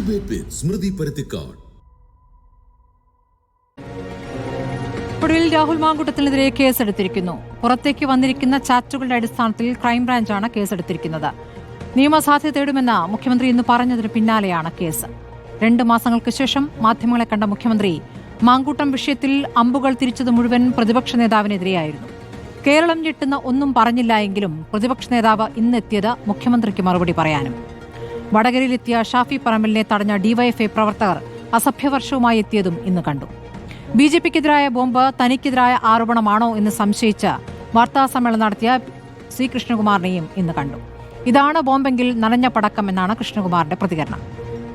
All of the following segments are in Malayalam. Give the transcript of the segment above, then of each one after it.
ഡിബേറ്റ് വിത്ത് സ്മൃതി പരുത്തിക്കാട്. ഒടുവിൽ രാഹുൽ മാങ്കൂട്ടത്തിനെതിരെ കേസെടുത്തിരിക്കുന്നു. പുറത്തേക്ക് വന്നിരിക്കുന്ന ചാറ്റുകളുടെ അടിസ്ഥാനത്തിൽ ക്രൈംബ്രാഞ്ചാണ് കേസെടുത്തിരിക്കുന്നത്. നിയമസാധ്യത തേടുമെന്ന് മുഖ്യമന്ത്രി ഇന്ന് പറഞ്ഞതിന് പിന്നാലെയാണ് കേസ്. 2 മാസങ്ങൾക്ക് ശേഷം മാധ്യമങ്ങളെ കണ്ട മുഖ്യമന്ത്രി മാങ്കൂട്ടം വിഷയത്തിൽ അമ്പുകൾ തിരിച്ചത് മുഴുവൻ പ്രതിപക്ഷ നേതാവിനെതിരെയായിരുന്നു. കേരളം ഞെട്ടുന്ന ഒന്നും പറഞ്ഞില്ല എങ്കിലും പ്രതിപക്ഷ നേതാവ് ഇന്നെത്തിയത് മുഖ്യമന്ത്രിക്ക് മറുപടി പറയാനും. വടകരയിലെത്തിയ ഷാഫി പറമ്പലിനെ തടഞ്ഞ ഡിവൈഎഫ്ഐ പ്രവർത്തകർ അസഭ്യവർഷവുമായി എത്തിയതും ഇന്ന് കണ്ടു. ബിജെപിക്കെതിരായ ബോംബ് തനിക്കെതിരായ ആരോപണമാണോ എന്ന് സംശയിച്ച് വാർത്താസമ്മേളനം നടത്തിയ സി കൃഷ്ണകുമാറിനെയും ഇന്ന് കണ്ടു. ഇതാണ് ബോംബെങ്കിൽ നനഞ്ഞ പടക്കം എന്നാണ് കൃഷ്ണകുമാറിന്റെ പ്രതികരണം.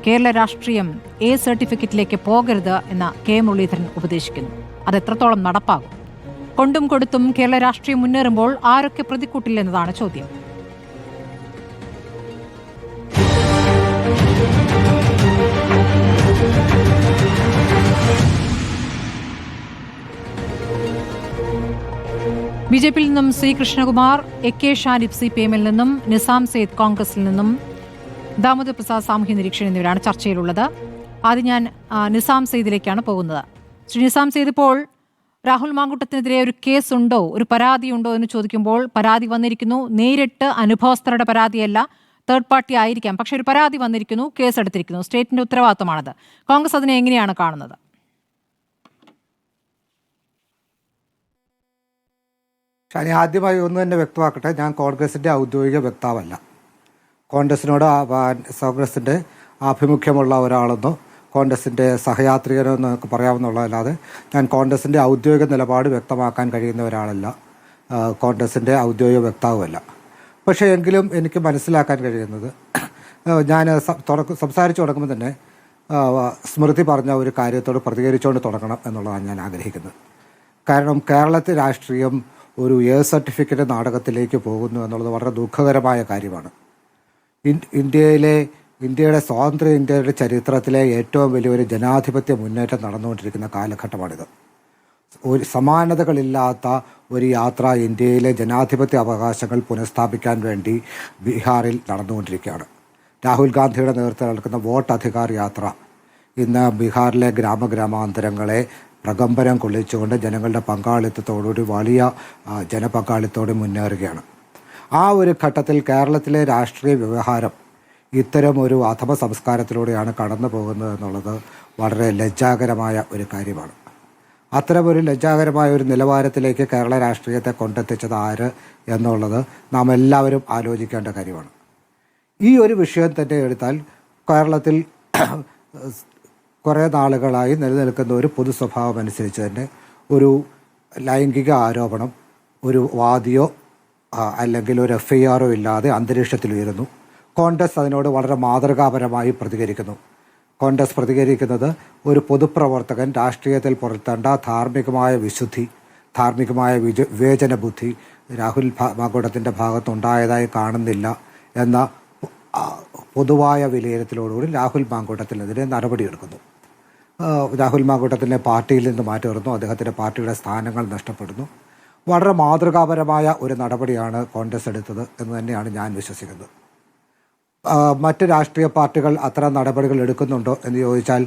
കേരള രാഷ്ട്രീയം എ സർട്ടിഫിക്കറ്റിലേക്ക് പോകരുത് എന്ന് കെ മുരളീധരൻ ഉപദേശിക്കുന്നു. അത് എത്രത്തോളം നടപ്പാകും? കൊണ്ടും കൊടുത്തും കേരള രാഷ്ട്രീയം മുന്നേറുമ്പോൾ ആരൊക്കെ പ്രതിക്കൂട്ടില്ലെന്നതാണ് ചോദ്യം. ബിജെപിയിൽ നിന്നും C Krishnakumar, A K Shanib CPM-ൽ നിന്നും, നിസാം സെയ്ദ് കോൺഗ്രസിൽ നിന്നും, ദാമോദർ പ്രസാദ് സാമൂഹ്യ നിരീക്ഷകൻ എന്നിവരാണ് ചർച്ചയിലുള്ളത്. ആദ്യം ഞാൻ നിസാം സെയ്ദിലേക്കാണ് പോകുന്നത്. ശ്രീ നിസാം സെയ്ദ്, ഇപ്പോൾ രാഹുൽ മാങ്കൂട്ടത്തിനെതിരെ ഒരു കേസുണ്ടോ, ഒരു പരാതിയുണ്ടോ എന്ന് ചോദിക്കുമ്പോൾ പരാതി വന്നിരിക്കുന്നു. നേരിട്ട് അനുഭവസ്ഥരുടെ പരാതിയല്ല, തേർഡ് പാർട്ടി ആയിരിക്കാം, പക്ഷെ ഒരു പരാതി വന്നിരിക്കുന്നു, കേസെടുത്തിരിക്കുന്നു. സ്റ്റേറ്റിന്റെ ഉത്തരവാദിത്തമാണത്. കോൺഗ്രസ് അതിനെ എങ്ങനെയാണ് കാണുന്നത്? ഷാനി, ആദ്യമായി ഒന്ന് തന്നെ വ്യക്തമാക്കട്ടെ, ഞാൻ കോൺഗ്രസിൻ്റെ ഔദ്യോഗിക വക്താവല്ല. കോൺഗ്രസിൻ്റെ ആഭിമുഖ്യമുള്ള ഒരാളെന്നോ കോൺഗ്രസിൻ്റെ സഹയാത്രികനോ എന്നൊക്കെ പറയാവുന്നതല്ലാതെ ഞാൻ കോൺഗ്രസിൻ്റെ ഔദ്യോഗിക നിലപാട് വ്യക്തമാക്കാൻ കഴിയുന്ന ഒരാളല്ല, കോൺഗ്രസിൻ്റെ ഔദ്യോഗിക വക്താവുമല്ല. പക്ഷേ എങ്കിലും എനിക്ക് മനസ്സിലാക്കാൻ കഴിയുന്നത്, ഞാൻ സംസാരിച്ചു തുടങ്ങുമ്പോൾ തന്നെ സ്മൃതി പറഞ്ഞ ഒരു കാര്യത്തോട് പ്രതികരിച്ചുകൊണ്ട് തുടങ്ങണം എന്നുള്ളതാണ് ഞാൻ ആഗ്രഹിക്കുന്നത്. കാരണം കേരളത്തിൽ രാഷ്ട്രീയം ഒരു എ സർട്ടിഫിക്കറ്റ് നാടകത്തിലേക്ക് പോകുന്നു എന്നുള്ളത് വളരെ ദുഃഖകരമായ കാര്യമാണ്. ഇന്ത്യയുടെ സ്വാതന്ത്ര്യ ഇന്ത്യയുടെ ചരിത്രത്തിലെ ഏറ്റവും വലിയൊരു ജനാധിപത്യ മുന്നേറ്റം നടന്നുകൊണ്ടിരിക്കുന്ന കാലഘട്ടമാണിത്. ഒരു സമാനതകളില്ലാത്ത ഒരു യാത്ര ഇന്ത്യയിലെ ജനാധിപത്യ അവകാശങ്ങൾ പുനഃസ്ഥാപിക്കാൻ വേണ്ടി ബീഹാറിൽ നടന്നുകൊണ്ടിരിക്കുകയാണ്. രാഹുൽ ഗാന്ധിയുടെ നേതൃത്വത്തിൽ നടക്കുന്ന വോട്ട് അധികാർ യാത്ര ഇന്ന് ബീഹാറിലെ ഗ്രാമഗ്രാമാന്തരങ്ങളെ പ്രകമ്പനം കൊള്ളിച്ചുകൊണ്ട് ജനങ്ങളുടെ പങ്കാളിത്തത്തോടുകൂടി വലിയ ജനപങ്കാളിത്തോടെ മുന്നേറുകയാണ്. ആ ഒരു ഘട്ടത്തിൽ കേരളത്തിലെ രാഷ്ട്രീയ വ്യവഹാരം ഇത്തരം ഒരു അധമ സംസ്കാരത്തിലൂടെയാണ് കടന്നു പോകുന്നത് എന്നുള്ളത് വളരെ ലജ്ജാകരമായ ഒരു കാര്യമാണ്. അത്തരമൊരു ലജ്ജാകരമായ ഒരു നിലവാരത്തിലേക്ക് കേരള രാഷ്ട്രീയത്തെ കൊണ്ടെത്തിച്ചത് ആര് എന്നുള്ളത് നാം എല്ലാവരും ആലോചിക്കേണ്ട കാര്യമാണ്. ഈ ഒരു വിഷയം തന്നെ എടുത്താൽ കേരളത്തിൽ കുറേ നാളുകളായി നിലനിൽക്കുന്ന ഒരു പൊതു സ്വഭാവം അനുസരിച്ച് തന്നെ ഒരു ലൈംഗിക ആരോപണം ഒരു വാദിയോ അല്ലെങ്കിൽ ഒരു FIR-ഓ ഇല്ലാതെ അന്തരീക്ഷത്തിൽ ഉയരുന്നു. കോൺഗ്രസ് അതിനോട് വളരെ മാതൃകാപരമായി പ്രതികരിക്കുന്നു. കോൺഗ്രസ് പ്രതികരിക്കുന്നത് ഒരു പൊതുപ്രവർത്തകൻ രാഷ്ട്രീയത്തിൽ പുലർത്തേണ്ട ധാർമ്മികമായ വിശുദ്ധി, ധാർമ്മികമായ വിവേചന ബുദ്ധി രാഹുൽ മാങ്കൂട്ടത്തിൻ്റെ ഭാഗത്തുണ്ടായതായി കാണുന്നില്ല എന്ന പൊതുവായ വിലയിരുത്തലോടുകൂടി രാഹുൽ മാങ്കൂട്ടത്തിനെതിരെ നടപടിയെടുക്കുന്നു. രാഹുൽ മാങ്കൂട്ടത്തിനെ പാർട്ടിയിൽ നിന്ന് മാറ്റി നിർത്തുന്നു. അദ്ദേഹത്തിൻ്റെ പാർട്ടിയുടെ സ്ഥാനങ്ങൾ നഷ്ടപ്പെടുന്നു. വളരെ മാതൃകാപരമായ ഒരു നടപടിയാണ് കോൺഗ്രസ് എടുത്തത് എന്ന് തന്നെയാണ് ഞാൻ വിശ്വസിക്കുന്നത്. മറ്റ് രാഷ്ട്രീയ പാർട്ടികൾ അത്തരം നടപടികൾ എടുക്കുന്നുണ്ടോ എന്ന് ചോദിച്ചാൽ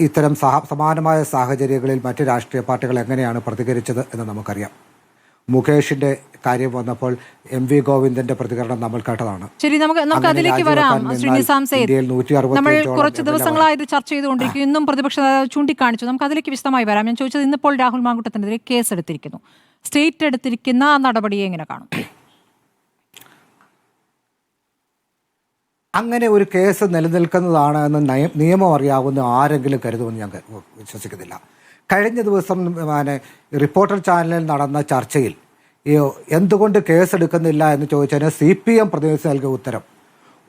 ഇത്തരം സമാനമായ സാഹചര്യങ്ങളിൽ മറ്റ് രാഷ്ട്രീയ പാർട്ടികൾ എങ്ങനെയാണ് പ്രതികരിച്ചത് എന്ന് നമുക്കറിയാം. മുകേഷിന്റെ കാര്യം വന്നപ്പോൾ MV ഗോവിന്ദന്റെ പ്രതികരണം നമ്മൾ കേട്ടതാണ്. ശരി, നമുക്ക് അതിലേക്ക് വരാം. ശ്രീ നിസാം സെയ്ദ്, നമ്മൾ കുറച്ച് ദിവസങ്ങളായി ഇത് ചർച്ച ചെയ്തുകൊണ്ടിരിക്കും. ഇന്നും പ്രതിപക്ഷ നേതാവ് ചൂണ്ടിക്കാണിച്ചു. നമുക്ക് അതിലേക്ക് വിശദമായി വരാം. ഞാൻ ചോദിച്ചത്, ഇന്നിപ്പോൾ രാഹുൽ മാങ്കൂട്ടത്തിനെതിരെ കേസ് എടുത്തിരിക്കുന്നു. സ്റ്റേറ്റ് എടുത്തിരിക്കുന്ന നടപടിയെ എങ്ങനെ കാണും? അങ്ങനെ ഒരു കേസ് നിലനിൽക്കുന്നതാണ് എന്ന് നിയമം അറിയാവുന്ന ആരെങ്കിലും കരുതുമെന്ന് ഞാൻ വിശ്വസിക്കുന്നില്ല. കഴിഞ്ഞ ദിവസം റിപ്പോർട്ടർ ചാനലിൽ നടന്ന ചർച്ചയിൽ എന്തുകൊണ്ട് കേസെടുക്കുന്നില്ല എന്ന് ചോദിച്ചതിന് CPM പ്രതിനിധി നൽകിയ ഉത്തരം,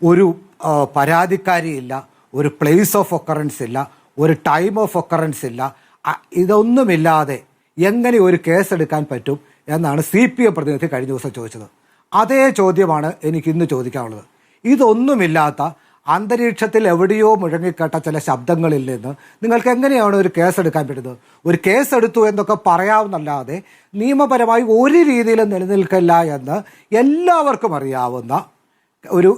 ഒരു പരാതിക്കാരിയില്ല, ഒരു പ്ലേസ് ഓഫ് ഒക്കറൻസ് ഇല്ല, ഒരു ടൈം ഓഫ് ഒക്കറൻസ് ഇല്ല, ഇതൊന്നുമില്ലാതെ എങ്ങനെ ഒരു കേസെടുക്കാൻ പറ്റും എന്നാണ് CPM പ്രതിനിധി കഴിഞ്ഞ ദിവസം ചോദിച്ചത്. അതേ ചോദ്യമാണ് എനിക്ക് ഇന്ന് ചോദിക്കാനുള്ളത്. ഇതൊന്നുമില്ലാത്ത അന്തരീക്ഷത്തിൽ എവിടെയോ മുഴങ്ങിക്കേട്ട ചില ശബ്ദങ്ങളിൽ നിന്ന് നിങ്ങൾക്ക് എങ്ങനെയാണ് ഒരു കേസെടുക്കാൻ പറ്റുന്നത്? ഒരു കേസെടുത്തു എന്നൊക്കെ പറയാവുന്നല്ലാതെ നിയമപരമായി ഒരു രീതിയിലും നിലനിൽക്കില്ല എന്ന് എല്ലാവർക്കും അറിയാവുന്ന ഒരു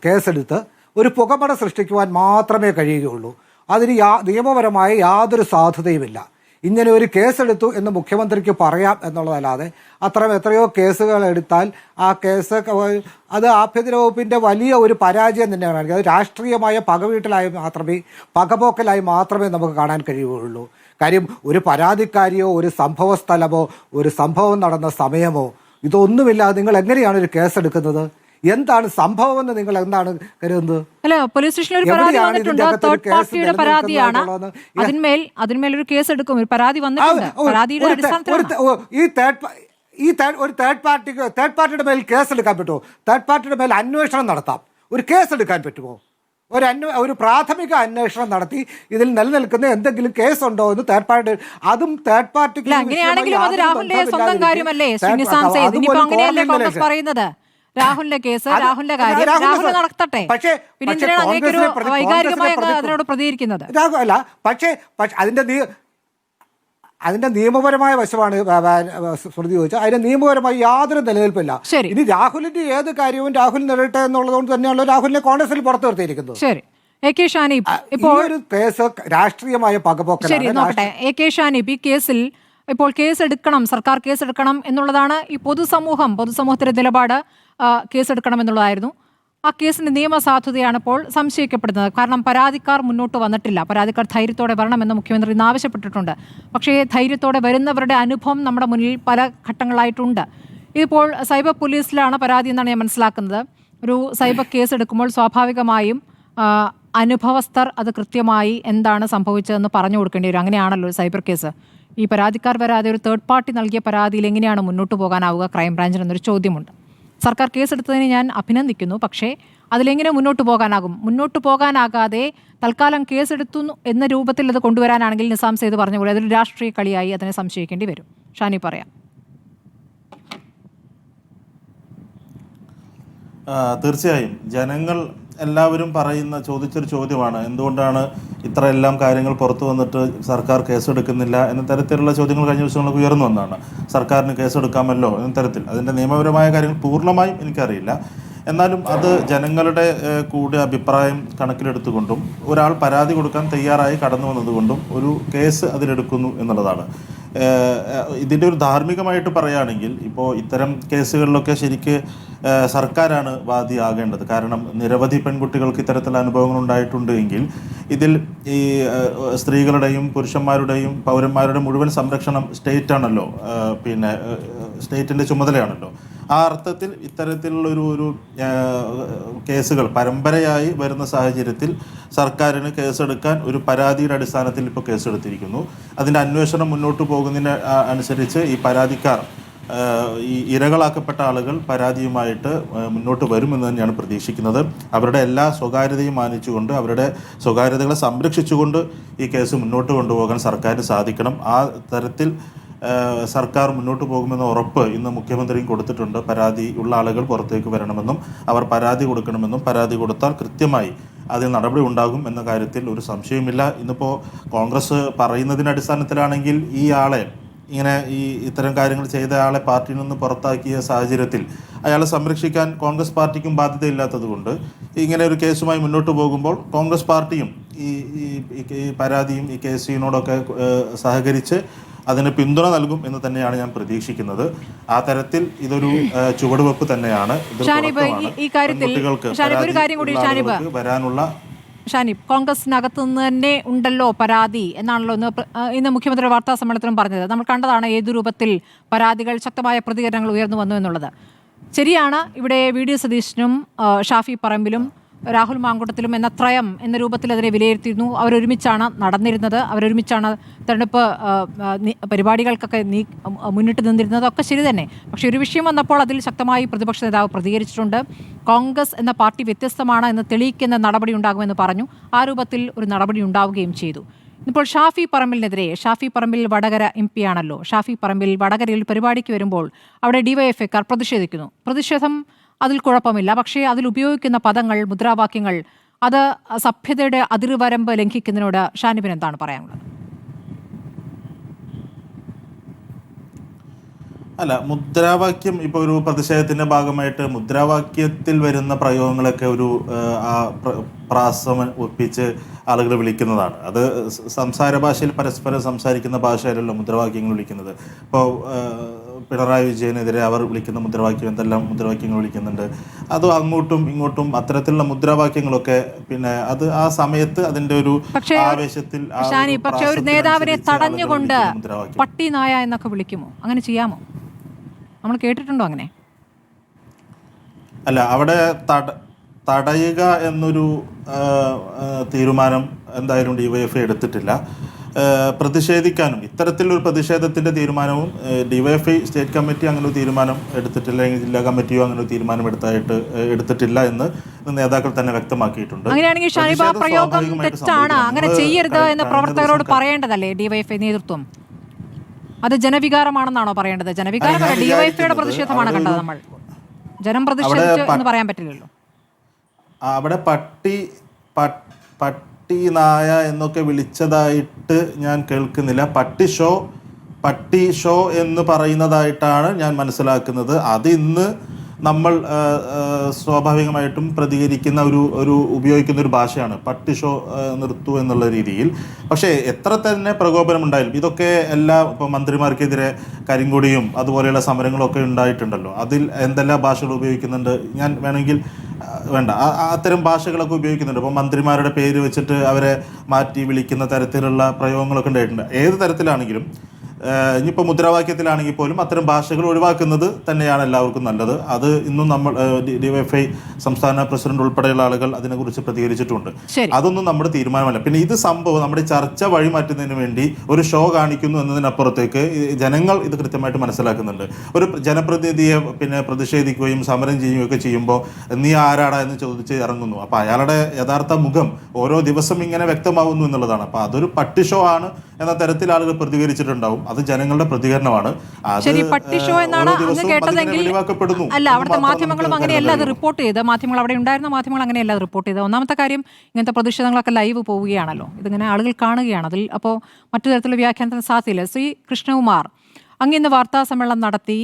കേസെടുത്ത് ഒരു പുകമട സൃഷ്ടിക്കുവാൻ മാത്രമേ കഴിയുകയുള്ളൂ. അതിന് നിയമപരമായ യാതൊരു സാധുതയുമില്ല. ഇങ്ങനെ ഒരു കേസെടുത്തു എന്ന് മുഖ്യമന്ത്രിക്ക് പറയാം എന്നുള്ളതല്ലാതെ അത്തരം എത്രയോ കേസുകൾ എടുത്താൽ ആ കേസ് അത് ആഭ്യന്തര വകുപ്പിൻ്റെ വലിയ ഒരു പരാജയം തന്നെയാണ്. അത് രാഷ്ട്രീയമായ പകപോക്കലായി മാത്രമേ നമുക്ക് കാണാൻ കഴിയുകയുള്ളൂ. കാര്യം ഒരു പരാതിക്കാരിയോ ഒരു സംഭവ സ്ഥലമോ ഒരു സംഭവം നടന്ന സമയമോ ഇതൊന്നുമില്ലാതെ നിങ്ങൾ എങ്ങനെയാണ് ഒരു കേസെടുക്കുന്നത്? എന്താണ് സംഭവം എന്ന് നിങ്ങൾ എന്താണ് കരുതുന്നത്? അല്ല, പോലീസ് സ്റ്റേഷനിൽ ഒരു പരാതി വന്നിട്ടുണ്ട്, തേർഡ് പാർട്ടിയുടെ പരാതിയാണ്. അതിന്മേൽ ഒരു കേസ് എടുക്കും. ഒരു പരാതി വന്നിട്ടുണ്ട്, പരാതിയുടെ അടിസ്ഥാനത്തിലാണ് ഈ തേർഡ് പാർട്ടിയുടെ മേൽ കേസ് എടുക്കാൻ പറ്റുമോ? തേർഡ് പാർട്ടിയുടെ മേൽ അന്വേഷണം നടത്താം. ഒരു കേസ് എടുക്കാൻ പറ്റുമോ? ഒരു പ്രാഥമിക അന്വേഷണം നടത്തി ഇതിൽ നിലനിൽക്കുന്ന എന്തെങ്കിലും കേസുണ്ടോ എന്ന് തേർഡ് പാർട്ടിക്ക് അങ്ങനെയാണെങ്കിലും അത് രാഹുലിന്റെ സ്വന്തം കാര്യമല്ലേ? അങ്ങനെയല്ലേ കോൺഗ്രസ് പറയുന്നത്? രാഹുലിന്റെ കേസ്, രാഹുലിന്റെ കാര്യം രാഹുൽ നടത്തട്ടെ. പിന്നെ വൈകാരികമായി അതിനോട് പ്രതികരിക്കുന്നത് അല്ല. പക്ഷേ അതിന്റെ നിയമപരമായ വശമാണ് ശ്രുതി ചോദിച്ചാൽ. അതിന്റെ നിയമപരമായി യാതൊരു നിലനിൽപ്പില്ല. ഇനി രാഹുലിന്റെ ഏത് കാര്യവും രാഹുൽ നേരിട്ടെ എന്നുള്ളതുകൊണ്ട് തന്നെയാണല്ലോ രാഹുലിനെ കോൺഗ്രസിൽ പുറത്തു നിർത്തിയിരിക്കുന്നത്. ശരി, എ കെ ഷാനിബ്, ഇപ്പോൾ ഒരു കേസ് രാഷ്ട്രീയമായ പകപോക്കലാണ്. ശരി, നോക്കട്ടെ. എ കെ ഷാനിബ്, ഈ കേസിൽ ഇപ്പോൾ കേസെടുക്കണം, സർക്കാർ കേസെടുക്കണം എന്നുള്ളതാണ് ഈ പൊതുസമൂഹത്തിന്റെ നിലപാട്. കേസെടുക്കണം എന്നുള്ളതായിരുന്നു. ആ കേസിന്റെ നിയമസാധുതയാണ് ഇപ്പോൾ സംശയിക്കപ്പെടുന്നത്. കാരണം പരാതിക്കാർ മുന്നോട്ട് വന്നിട്ടില്ല. പരാതിക്കാർ ധൈര്യത്തോടെ വരണമെന്ന് മുഖ്യമന്ത്രി ഇന്ന് ആവശ്യപ്പെട്ടിട്ടുണ്ട്. പക്ഷേ ധൈര്യത്തോടെ വരുന്നവരുടെ അനുഭവം നമ്മുടെ മുന്നിൽ പല ഘട്ടങ്ങളായിട്ടുണ്ട്. ഇതിപ്പോൾ സൈബർ പോലീസിലാണ് പരാതി എന്നാണ് ഞാൻ മനസ്സിലാക്കുന്നത്. ഒരു സൈബർ കേസ് എടുക്കുമ്പോൾ സ്വാഭാവികമായും അനുഭവസ്ഥർ അത് കൃത്യമായി എന്താണ് സംഭവിച്ചതെന്ന് പറഞ്ഞു കൊടുക്കേണ്ടി വരും. അങ്ങനെയാണല്ലോ ഒരു സൈബർ കേസ്. ഈ പരാതിക്കാർ വരാതെ ഒരു തേർഡ് പാർട്ടി നൽകിയ പരാതിയിൽ എങ്ങനെയാണ് മുന്നോട്ട് പോകാനാവുക ക്രൈംബ്രാഞ്ചിന് എന്നൊരു ചോദ്യമുണ്ട്. സർക്കാർ കേസെടുത്തതിന് ഞാൻ അഭിനന്ദിക്കുന്നു. പക്ഷേ അതിലെങ്ങനെ മുന്നോട്ട് പോകാനാകും? മുന്നോട്ട് പോകാനാകാതെ തൽക്കാലം കേസെടുത്തു എന്ന രൂപത്തിൽ അത് കൊണ്ടുവരാനാണെങ്കിൽ നിസാം സെയ്ദ് പറഞ്ഞ പോലെ അതൊരു രാഷ്ട്രീയ കളിയായി അതിനെ സംശയിക്കേണ്ടി വരും. ഷാനി പറയാം. തീർച്ചയായും ജനങ്ങൾ എല്ലാവരും ചോദിച്ചൊരു ചോദ്യമാണ്, എന്തുകൊണ്ടാണ് ഇത്രയെല്ലാം കാര്യങ്ങൾ പുറത്തു വന്നിട്ട് സർക്കാർ കേസെടുക്കുന്നില്ല എന്ന തരത്തിലുള്ള ചോദ്യങ്ങൾ കഴിഞ്ഞ ദിവസങ്ങൾക്ക് ഉയർന്നു വന്നതാണ്. സർക്കാരിന് കേസെടുക്കാമല്ലോ എന്ന തരത്തിൽ. അതിൻ്റെ നിയമപരമായ കാര്യങ്ങൾ പൂർണ്ണമായും എനിക്കറിയില്ല. എന്നാലും അത് ജനങ്ങളുടെ കൂടി അഭിപ്രായം കണക്കിലെടുത്തുകൊണ്ടും ഒരാൾ പരാതി കൊടുക്കാൻ തയ്യാറായി കടന്നു വന്നതുകൊണ്ടും ഒരു കേസ് അതിലെടുക്കുന്നു എന്നുള്ളതാണ്. ഇതിൻ്റെ ഒരു ധാർമ്മികമായിട്ട് പറയുകയാണെങ്കിൽ ഇപ്പോൾ ഇത്തരം കേസുകളിലൊക്കെ ശരിക്ക് സർക്കാരാണ് വാദിയാകേണ്ടത്. കാരണം നിരവധി പെൺകുട്ടികൾക്ക് ഇത്തരത്തിലുള്ള അനുഭവങ്ങൾ ഉണ്ടായിട്ടുണ്ട് എങ്കിൽ ഇതിൽ ഈ സ്ത്രീകളുടെയും പുരുഷന്മാരുടെയും പൗരന്മാരുടെ മുഴുവൻ സംരക്ഷണം സ്റ്റേറ്റാണല്ലോ, സ്റ്റേറ്റിൻ്റെ ചുമതലയാണല്ലോ. ആ അർത്ഥത്തിൽ ഇത്തരത്തിലുള്ളൊരു കേസുകൾ പരമ്പരയായി വരുന്ന സാഹചര്യത്തിൽ സർക്കാരിന് കേസെടുക്കാൻ ഒരു പരാതിയുടെ അടിസ്ഥാനത്തിൽ ഇപ്പോൾ കേസെടുത്തിരിക്കുന്നു. അതിൻ്റെ അന്വേഷണം മുന്നോട്ട് പോകുന്നതിന് അനുസരിച്ച് ഈ പരാതിക്കാർ, ഈ ഇരകളാക്കപ്പെട്ട ആളുകൾ പരാതിയുമായിട്ട് മുന്നോട്ട് വരുമെന്ന് തന്നെയാണ് പ്രതീക്ഷിക്കുന്നത്. അവരുടെ എല്ലാ സ്വകാര്യതയും മാനിച്ചുകൊണ്ട്, അവരുടെ സ്വകാര്യതകളെ സംരക്ഷിച്ചുകൊണ്ട് ഈ കേസ് മുന്നോട്ട് കൊണ്ടുപോകാൻ സർക്കാരിന് സാധിക്കണം. ആ തരത്തിൽ സർക്കാർ മുന്നോട്ട് പോകുമെന്ന ഉറപ്പ് ഇന്ന് മുഖ്യമന്ത്രിയും കൊടുത്തിട്ടുണ്ട്. പരാതി ഉള്ള ആളുകൾ പുറത്തേക്ക് വരണമെന്നും അവർ പരാതി കൊടുക്കണമെന്നും, പരാതി കൊടുത്താൽ കൃത്യമായി അതിൽ നടപടി ഉണ്ടാകും എന്ന കാര്യത്തിൽ ഒരു സംശയവുമില്ല. ഇന്നിപ്പോൾ കോൺഗ്രസ് പറയുന്നതിൻ്റെ അടിസ്ഥാനത്തിലാണെങ്കിൽ ഈ ആളെ ഇത്തരം കാര്യങ്ങൾ ചെയ്ത ആളെ പാർട്ടിയിൽ നിന്ന് പുറത്താക്കിയ സാഹചര്യത്തിൽ അയാളെ സംരക്ഷിക്കാൻ കോൺഗ്രസ് പാർട്ടിക്കും ബാധ്യതയില്ലാത്തത് കൊണ്ട് ഇങ്ങനെ ഒരു കേസുമായി മുന്നോട്ട് പോകുമ്പോൾ കോൺഗ്രസ് പാർട്ടിയും ഈ പരാതിയും ഈ കേസിനോടൊക്കെ സഹകരിച്ച് അതിന് പിന്തുണ നൽകും എന്ന് തന്നെയാണ് ഞാൻ പ്രതീക്ഷിക്കുന്നത്. ആ തരത്തിൽ ഇതൊരു ചുവടുവെപ്പ് തന്നെയാണ്. വരാനുള്ള ഷാനിബ്, കോൺഗ്രസിനകത്ത് നിന്ന് തന്നെ ഉണ്ടല്ലോ പരാതി എന്നാണല്ലോ ഇന്ന് മുഖ്യമന്ത്രി വാർത്താ സമ്മേളനത്തിലും പറഞ്ഞത്. നമ്മൾ കണ്ടതാണ് ഏതു രൂപത്തിൽ പരാതികൾ, ശക്തമായ പ്രതികരണങ്ങൾ ഉയർന്നു വന്നു എന്നുള്ളത്. ശരിയാണ്, ഇവിടെ വി.ഡി. സതീശനും ഷാഫി പറമ്പിലും രാഹുൽ മാങ്കൂട്ടത്തിലും എന്ന രൂപത്തിൽ അതിനെ വിലയിരുത്തിയിരുന്നു. അവരൊരുമിച്ചാണ് നടന്നിരുന്നത്, അവരൊരുമിച്ചാണ് തെരഞ്ഞെടുപ്പ് പരിപാടികൾക്കൊക്കെ മുന്നിട്ട് നിന്നിരുന്നത്. ഒക്കെ ശരി തന്നെ. പക്ഷേ ഒരു വിഷയം വന്നപ്പോൾ അതിൽ ശക്തമായി പ്രതിപക്ഷ നേതാവ് പ്രതികരിച്ചിട്ടുണ്ട്. കോൺഗ്രസ് എന്ന പാർട്ടി വ്യത്യസ്തമാണ് എന്ന് തെളിയിക്കുന്ന നടപടി ഉണ്ടാകുമെന്ന് പറഞ്ഞു. ആ രൂപത്തിൽ ഒരു നടപടി ഉണ്ടാവുകയും ചെയ്തു. ഇപ്പോൾ ഷാഫി പറമ്പിൽ വടകര MP ആണല്ലോ. ഷാഫി പറമ്പിൽ വടകരയിൽ പരിപാടിക്ക് വരുമ്പോൾ അവിടെ DYFIക്കാർ പ്രതിഷേധിക്കുന്നു. പ്രതിഷേധം അതിൽ കുഴപ്പമില്ല. പക്ഷേ അതിൽ ഉപയോഗിക്കുന്ന പദങ്ങൾ, മുദ്രാവാക്യങ്ങൾ, അത് സഭ്യതയുടെ അതിർവരമ്പ് ലംഘിക്കുന്നതിനോട് ഷാനിബിന് എന്താണ് പറയാനുള്ളത്? അല്ല, മുദ്രാവാക്യം ഇപ്പോൾ ഒരു പ്രതിഷേധത്തിൻ്റെ ഭാഗമായിട്ട് മുദ്രാവാക്യത്തിൽ വരുന്ന പ്രയോഗങ്ങളൊക്കെ ഒരു പ്രാസം ഒപ്പിച്ച് ആളുകൾ വിളിക്കുന്നതാണ്. അത് സംസാര ഭാഷയിൽ പരസ്പരം സംസാരിക്കുന്ന ഭാഷയിലല്ലോ മുദ്രാവാക്യങ്ങൾ വിളിക്കുന്നത്. ഇപ്പോൾ പിണറായി വിജയനെതിരെ അവർ വിളിക്കുന്ന മുദ്രാവാക്യം എന്തെല്ലാം മുദ്രാവാക്യങ്ങൾ വിളിക്കുന്നുണ്ട്. അത് അങ്ങോട്ടും ഇങ്ങോട്ടും അത്തരത്തിലുള്ള മുദ്രാവാക്യങ്ങളൊക്കെ പിന്നെ അത് ആ സമയത്ത് അതിന്റെ ഒരു ആവേശത്തിൽ പക്ഷേ ഒരു നേതാവിനെ തടഞ്ഞുകൊണ്ട് പട്ടി നായ എന്നൊക്കെ വിളിക്കുമോ? അങ്ങനെ ചെയ്യാമോ? നമ്മൾ കേട്ടിട്ടുണ്ടോ അങ്ങനെ? അല്ല, അവിടെ തടയുക എന്നൊരു തീരുമാനം എന്തായാലും ഡിവൈഎഫ്ഐ എടുത്തിട്ടില്ല. പ്രതിഷേധിക്കാനും ഇത്തരത്തിലൊരു പ്രതിഷേധത്തിൻ്റെ തീരുമാനവും ഡിവൈഎഫ്ഐ സ്റ്റേറ്റ് കമ്മിറ്റി അങ്ങനെ ഒരു തീരുമാനം എടുത്തിട്ടില്ല, അല്ലെങ്കിൽ ജില്ലാ കമ്മിറ്റിയോ അങ്ങനെ ഒരു തീരുമാനം എടുത്തിട്ടില്ല എന്ന് നേതാക്കൾ തന്നെ വ്യക്തമാക്കിയിട്ടുണ്ട്. അങ്ങനെയാണെങ്കിൽ ഷാനിബ, പ്രയോഗം തെറ്റാണ്, അങ്ങനെ ചെയ്യരുത് എന്ന് പ്രവർത്തകരോട് പറയേണ്ടതല്ലേ ഡിവൈഎഫ്ഐ നേതൃത്വം? അത് ജനവികാരമാണെന്നാണോ പറയേണ്ടത്? ജനവികാരം ഡിവൈഎഫ്ഐയുടെ പ്രതിഷേധമാണ് കണ്ടത് നമ്മൾ. ജനം പ്രതിഷേധിച്ചു എന്ന് പറയാൻ പറ്റില്ലല്ലോ. അവിടെ പട്ടി നായ എന്നൊക്കെ വിളിച്ചതായിട്ട് ഞാൻ കേൾക്കുന്നില്ല. പട്ടി ഷോ എന്ന് പറയുന്നതായിട്ടാണ് ഞാൻ മനസ്സിലാക്കുന്നത്. അത് ഇന്ന് നമ്മൾ സ്വാഭാവികമായിട്ടും പ്രതികരിക്കുന്ന ഒരു ഉപയോഗിക്കുന്ന ഒരു ഭാഷയാണ് പട്ടി ഷോ നിർത്തൂ എന്നുള്ള രീതിയിൽ. പക്ഷേ എത്ര തന്നെ പ്രകോപനം ഉണ്ടായാലും ഇതൊക്കെ ഇപ്പോൾ മന്ത്രിമാർക്കെതിരെ കരിങ്കൊടിയും അതുപോലെയുള്ള സമരങ്ങളൊക്കെ ഉണ്ടായിട്ടുണ്ടല്ലോ. അതിൽ എന്തെല്ലാം ഭാഷകൾ ഉപയോഗിക്കുന്നുണ്ട്? ഞാൻ വേണമെങ്കിൽ വേണ്ട അത്തരം ഭാഷകളൊക്കെ ഉപയോഗിക്കുന്നുണ്ട്. ഇപ്പോൾ മന്ത്രിമാരുടെ പേര് വെച്ചിട്ട് അവരെ മാറ്റി വിളിക്കുന്ന തരത്തിലുള്ള പ്രയോഗങ്ങളൊക്കെ ഉണ്ടായിട്ടുണ്ട്. ഏത് തരത്തിലാണെങ്കിലും ഇനിയിപ്പോൾ മുദ്രാവാക്യത്തിലാണെങ്കിൽ പോലും അത്തരം ഭാഷകൾ ഒഴിവാക്കുന്നത് തന്നെയാണ് എല്ലാവർക്കും നല്ലത്. അത് ഇന്നും നമ്മൾ ഡിവൈഎഫ്ഐ സംസ്ഥാന പ്രസിഡന്റ് ഉൾപ്പെടെയുള്ള ആളുകൾ അതിനെക്കുറിച്ച് പ്രതികരിച്ചിട്ടുണ്ട്. അതൊന്നും നമ്മുടെ തീരുമാനമല്ല. പിന്നെ ഇത് സംഭവം നമ്മുടെ ചർച്ച വഴിമാറ്റുന്നതിന് വേണ്ടി ഒരു ഷോ കാണിക്കുന്നു എന്നതിനപ്പുറത്തേക്ക് ജനങ്ങൾ ഇത് കൃത്യമായിട്ട് മനസ്സിലാക്കുന്നുണ്ട്. ഒരു ജനപ്രതിനിധിയെ പ്രതിഷേധിക്കുകയും സമരം ചെയ്യുകയൊക്കെ ചെയ്യുമ്പോൾ നീ ആരാടാ എന്ന് ചോദിച്ച് ഇറങ്ങുന്നു. അപ്പോൾ അയാളുടെ യഥാർത്ഥ മുഖം ഓരോ ദിവസം ഇങ്ങനെ വ്യക്തമാകുന്നു എന്നുള്ളതാണ്. അപ്പോൾ അതൊരു പട്ടി ഷോ ആണ് എന്ന തരത്തിൽ ആളുകൾ പ്രതികരിച്ചിട്ടുണ്ടാവും. അത് ജനങ്ങളുടെ പ്രതികരണമാണ്. പട്ടി ഷോ എന്നാണ് അങ്ങ് കേട്ടതെങ്കിൽ അല്ല, അവിടുത്തെ മാധ്യമങ്ങളും അങ്ങനെയല്ല അത് റിപ്പോർട്ട് ചെയ്ത്. മാധ്യമങ്ങൾ അവിടെ ഉണ്ടായിരുന്ന മാധ്യമങ്ങൾ അങ്ങനെയല്ല അത് റിപ്പോർട്ട് ചെയ്ത്. ഒന്നാമത്തെ കാര്യം, ഇങ്ങനത്തെ പ്രതിഷേധങ്ങളൊക്കെ ലൈവ് പോവുകയാണല്ലോ, ഇതിങ്ങനെ ആളുകൾ കാണുകയാണ്. അതിൽ അപ്പോൾ മറ്റു തരത്തിലുള്ള വ്യാഖ്യാനത്തിന് സാധ്യതയില്ല. ശ്രീ കൃഷ്ണകുമാർ, അങ്ങ് ഇന്ന് വാർത്താ സമ്മേളനം നടത്തി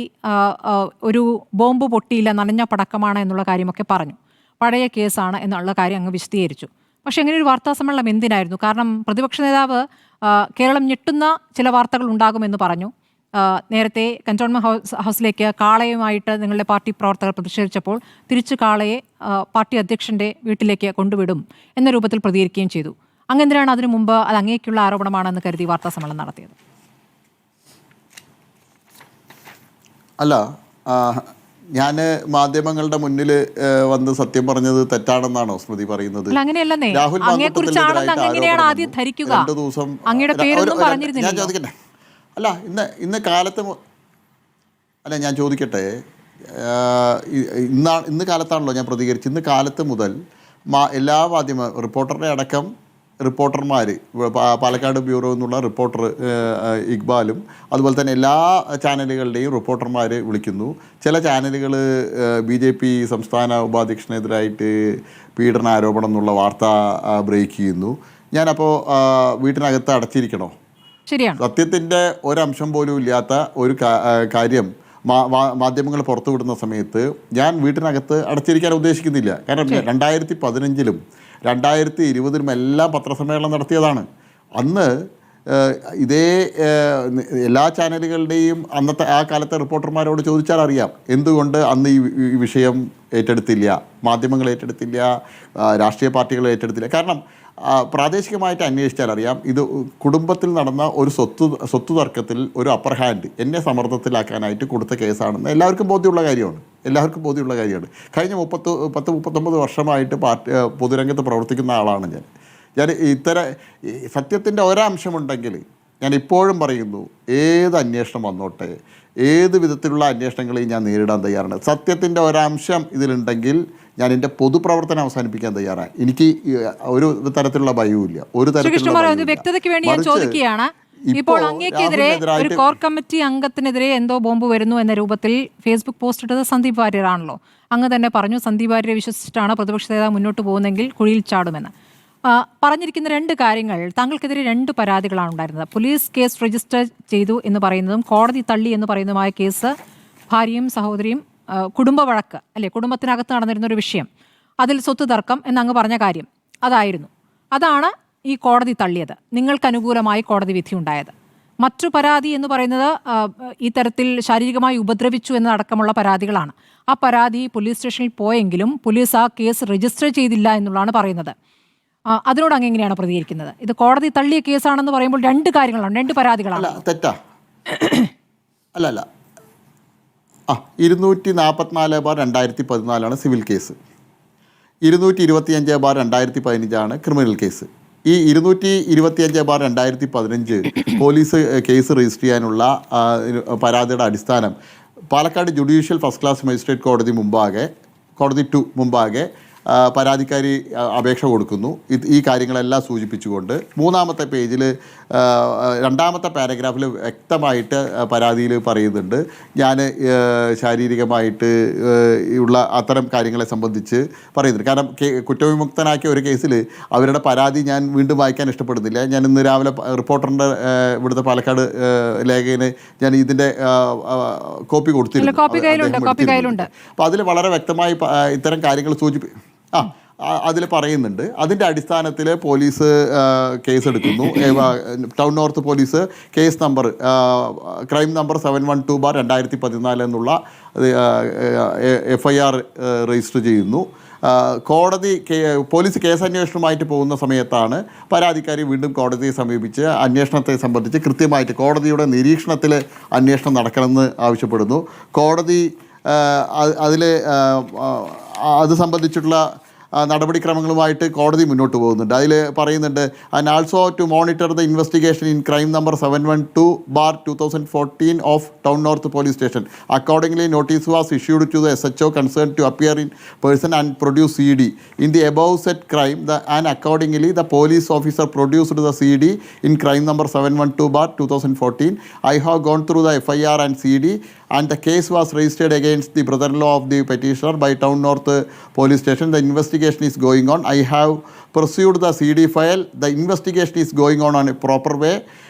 ഒരു ബോംബ് പൊട്ടിയില്ല, നനഞ്ഞ പടക്കമാണ് എന്നുള്ള കാര്യമൊക്കെ പറഞ്ഞു. പഴയ കേസാണ് എന്നുള്ള കാര്യം അങ്ങ് വിശദീകരിച്ചു. പക്ഷേ ഇങ്ങനെ ഒരു വാർത്താ സമ്മേളനം എന്തിനായിരുന്നു? കാരണം പ്രതിപക്ഷ നേതാവ് കേരളം ഞെട്ടുന്ന ചില വാർത്തകൾ ഉണ്ടാകുമെന്ന് പറഞ്ഞു. നേരത്തെ കന്റോൺമെന്റ് ഹൗസിലേക്ക് കാളയുമായിട്ട് നിങ്ങളുടെ പാർട്ടി പ്രവർത്തകർ പ്രതിഷേധിച്ചപ്പോൾ തിരിച്ചു കാളയെ പാർട്ടി അധ്യക്ഷന്റെ വീട്ടിലേക്ക് കൊണ്ടുവിടും എന്ന രൂപത്തിൽ പ്രതികരിക്കുകയും ചെയ്തു. അങ്ങെന്തിനാണ് അതിനു മുമ്പ് അത് അങ്ങേക്കുള്ള ആരോപണമാണെന്ന് കരുതി വാർത്താ സമ്മേളനം നടത്തിയത്? അല്ല, ഞാൻ മാധ്യമങ്ങളുടെ മുന്നിൽ വന്ന് സത്യം പറഞ്ഞത് തെറ്റാണെന്നാണോ സ്മൃതി പറയുന്നത്? രാഹുൽ ഞാൻ ചോദിക്കട്ടെ, ഇന്ന് കാലത്ത് ഞാൻ ചോദിക്കട്ടെ, ഇന്ന് കാലത്താണല്ലോ ഞാൻ പ്രതികരിച്ചു. ഇന്ന് കാലത്ത് മുതൽ എല്ലാ മാധ്യമ റിപ്പോർട്ടറുടെ അടക്കം റിപ്പോർട്ടർമാർ, പാലക്കാട് ബ്യൂറോ എന്നുള്ള റിപ്പോർട്ടർ ഇക്ബാലും അതുപോലെ തന്നെ എല്ലാ ചാനലുകളുടെയും റിപ്പോർട്ടർമാർ വിളിക്കുന്നു. ചില ചാനലുകൾ BJP സംസ്ഥാന ഉപാധ്യക്ഷനെതിരായിട്ട് പീഡനാരോപണം എന്നുള്ള വാർത്ത ബ്രേക്ക് ചെയ്യുന്നു. ഞാനപ്പോൾ വീട്ടിനകത്ത് അടച്ചിരിക്കണോ? സത്യത്തിൻ്റെ ഒരംശം പോലും ഇല്ലാത്ത ഒരു കാര്യം മാധ്യമങ്ങൾ പുറത്തുവിടുന്ന സമയത്ത് ഞാൻ വീട്ടിനകത്ത് അടച്ചിരിക്കാൻ ഉദ്ദേശിക്കുന്നില്ല. കാരണം 2015-ലും 2020-ലും എല്ലാം പത്രസമ്മേളനം നടത്തിയതാണ്. അന്ന് ഇതേ എല്ലാ ചാനലുകളുടെയും അന്നത്തെ ആ കാലത്തെ റിപ്പോർട്ടർമാരോട് ചോദിച്ചാൽ അറിയാം എന്തുകൊണ്ട് അന്ന് ഈ വിഷയം ഏറ്റെടുത്തില്ല, മാധ്യമങ്ങൾ ഏറ്റെടുത്തില്ല, രാഷ്ട്രീയ പാർട്ടികൾ ഏറ്റെടുത്തില്ല. കാരണം പ്രാദേശികമായിട്ട് അന്വേഷിച്ചാൽ അറിയാം, ഇത് കുടുംബത്തിൽ നടന്ന ഒരു സ്വത്ത് തർക്കത്തിൽ ഒരു അപ്പർ ഹാൻഡ് എന്നെ സമ്മർദ്ദത്തിലാക്കാനായിട്ട് കൊടുത്ത കേസാണെന്ന് എല്ലാവർക്കും ബോധ്യമുള്ള കാര്യമാണ്. കഴിഞ്ഞ 30-39 വർഷമായിട്ട് പൊതുരംഗത്ത് പ്രവർത്തിക്കുന്ന ആളാണ് ഞാൻ. സത്യത്തിൻ്റെ ഒരംശമുണ്ടെങ്കിൽ ഞാൻ ഇപ്പോഴും പറയുന്നു, ഏത് അന്വേഷണം വന്നോട്ടെ, ഏത് വിധത്തിലുള്ള അന്വേഷണങ്ങളെയും ഞാൻ നേരിടാൻ തയ്യാറാണ്. സത്യത്തിൻ്റെ ഒരംശം ഇതിലുണ്ടെങ്കിൽ ഞാൻ എൻ്റെ പൊതുപ്രവർത്തനം അവസാനിപ്പിക്കാൻ തയ്യാറാണ്. എനിക്ക് ഒരു തരത്തിലുള്ള ഭയവുമില്ല, ഒരു തരത്തിലുള്ള വ്യക്തതയ്ക്ക് വേണ്ടി ഞാൻ ചോദിക്കുകയാണ്. ഇപ്പോൾ അങ്ങേക്കെതിരെ ഒരു കോർ കമ്മിറ്റി അംഗത്തിനെതിരെ എന്തോ ബോംബ് വരുന്നു എന്ന രൂപത്തിൽ ഫേസ്ബുക്ക് പോസ്റ്റ് ഇട്ടത് സന്ദീപ് വാര്യരാണല്ലോ. അങ്ങ് തന്നെ പറഞ്ഞു സന്ദീപ് വാര്യരെ വിശ്വസിച്ചിട്ടാണ് പ്രതിപക്ഷ നേതാവ് മുന്നോട്ട് പോകുന്നതെങ്കിൽ കുഴിയിൽ ചാടുമെന്ന്. പറഞ്ഞിരിക്കുന്ന രണ്ട് കാര്യങ്ങൾ, താങ്കൾക്കെതിരെ 2 പരാതികളാണ് ഉണ്ടായിരുന്നത്. പോലീസ് കേസ് രജിസ്റ്റർ ചെയ്തു എന്ന് പറയുന്നതും കോടതി തള്ളി എന്ന് പറയുന്നതുമായ കേസ് ഭാര്യയും സഹോദരിയും കുടുംബ വഴക്ക് അല്ലെ, കുടുംബത്തിനകത്ത് നടന്നിരുന്ന ഒരു വിഷയം, അതിൽ സ്വത്ത് തർക്കം എന്നങ്ങ് പറഞ്ഞ കാര്യം അതായിരുന്നു. അതാണ് ഈ കോടതി തള്ളിയത്, നിങ്ങൾക്ക് അനുകൂലമായി കോടതി വിധി ഉണ്ടായത്. മറ്റു പരാതി എന്ന് പറയുന്നത് ഈ തരത്തിൽ ശാരീരികമായി ഉപദ്രവിച്ചു എന്നതടക്കമുള്ള പരാതികളാണ്. ആ പരാതി പോലീസ് സ്റ്റേഷനിൽ പോയെങ്കിലും പോലീസ് ആ കേസ് രജിസ്റ്റർ ചെയ്തില്ല എന്നുള്ളതാണ് പറയുന്നത്. അതിനോട് അങ്ങ് എങ്ങനെയാണ് പ്രതികരിക്കുന്നത്? ഇത് കോടതി തള്ളിയ കേസാണെന്ന് പറയുമ്പോൾ 2 കാര്യങ്ങളാണ്, 2 പരാതികളാണ്. തെറ്റാ? അല്ല 244/2014 സിവിൽ കേസ്, 225/2015 ക്രിമിനൽ കേസ്. ഈ 225/2015 പോലീസ് കേസ് രജിസ്റ്റർ ചെയ്യാനുള്ള പരാതിയുടെ അടിസ്ഥാനം Palakkad judicial first class magistrate കോടതി 2 മുമ്പാകെ പരാതിക്കാരി അപേക്ഷ കൊടുക്കുന്നു. ഈ കാര്യങ്ങളെല്ലാം സൂചിപ്പിച്ചുകൊണ്ട് 3-ാമത്തെ പേജിൽ 2-ാമത്തെ പാരഗ്രാഫിൽ വ്യക്തമായിട്ട് പരാതിയിൽ പറയുന്നുണ്ട്, ഞാൻ ശാരീരികമായിട്ട് ഉള്ള അത്തരം കാര്യങ്ങളെ സംബന്ധിച്ച് പറയുന്നുണ്ട്. കാരണം കുറ്റവിമുക്തനാക്കിയ ഒരു കേസിൽ അവരുടെ പരാതി ഞാൻ വീണ്ടും വായിക്കാൻ ഇഷ്ടപ്പെടുന്നില്ല. ഞാൻ ഇന്ന് രാവിലെ റിപ്പോർട്ടറിൻ്റെ ഇവിടുത്തെ പാലക്കാട് ലേഖകന് ഞാൻ ഇതിൻ്റെ കോപ്പി കൊടുത്തിരുന്നു. അപ്പോൾ അതിൽ വളരെ വ്യക്തമായി ഇത്തരം കാര്യങ്ങൾ അതിൽ പറയുന്നുണ്ട്. അതിൻ്റെ അടിസ്ഥാനത്തിൽ പോലീസ് കേസെടുക്കുന്നു. Town north police case number crime number 712/2014 എന്നുള്ള FIR രജിസ്റ്റർ ചെയ്യുന്നു. പോലീസ് കേസന്വേഷണമായിട്ട് പോകുന്ന സമയത്താണ് പരാതിക്കാരി വീണ്ടും കോടതിയെ സമീപിച്ച് അന്വേഷണത്തെ സംബന്ധിച്ച് കൃത്യമായിട്ട് കോടതിയുടെ നിരീക്ഷണത്തിൽ അന്വേഷണം നടക്കണമെന്ന് ആവശ്യപ്പെടുന്നു. കോടതി അത് സംബന്ധിച്ചുള്ള നടപടിക്രമങ്ങളുമായിട്ട് കോടതി മുന്നോട്ട് പോകുന്നുണ്ട്. അതിൽ പറയുന്നുണ്ട്, and also to monitor the investigation in crime number 712/2014 of town north police station. Accordingly notice was issued to the SHO concern to appear in person and produce CD in the above set crime and accordingly the police officer produced the CD in crime number 712/2014. I have gone through the FIR and CD and the case was registered against the brother-in-law of the petitioner by Town North Police Station. The investigation is going on. I have pursued the CD file. The investigation is going on a proper way.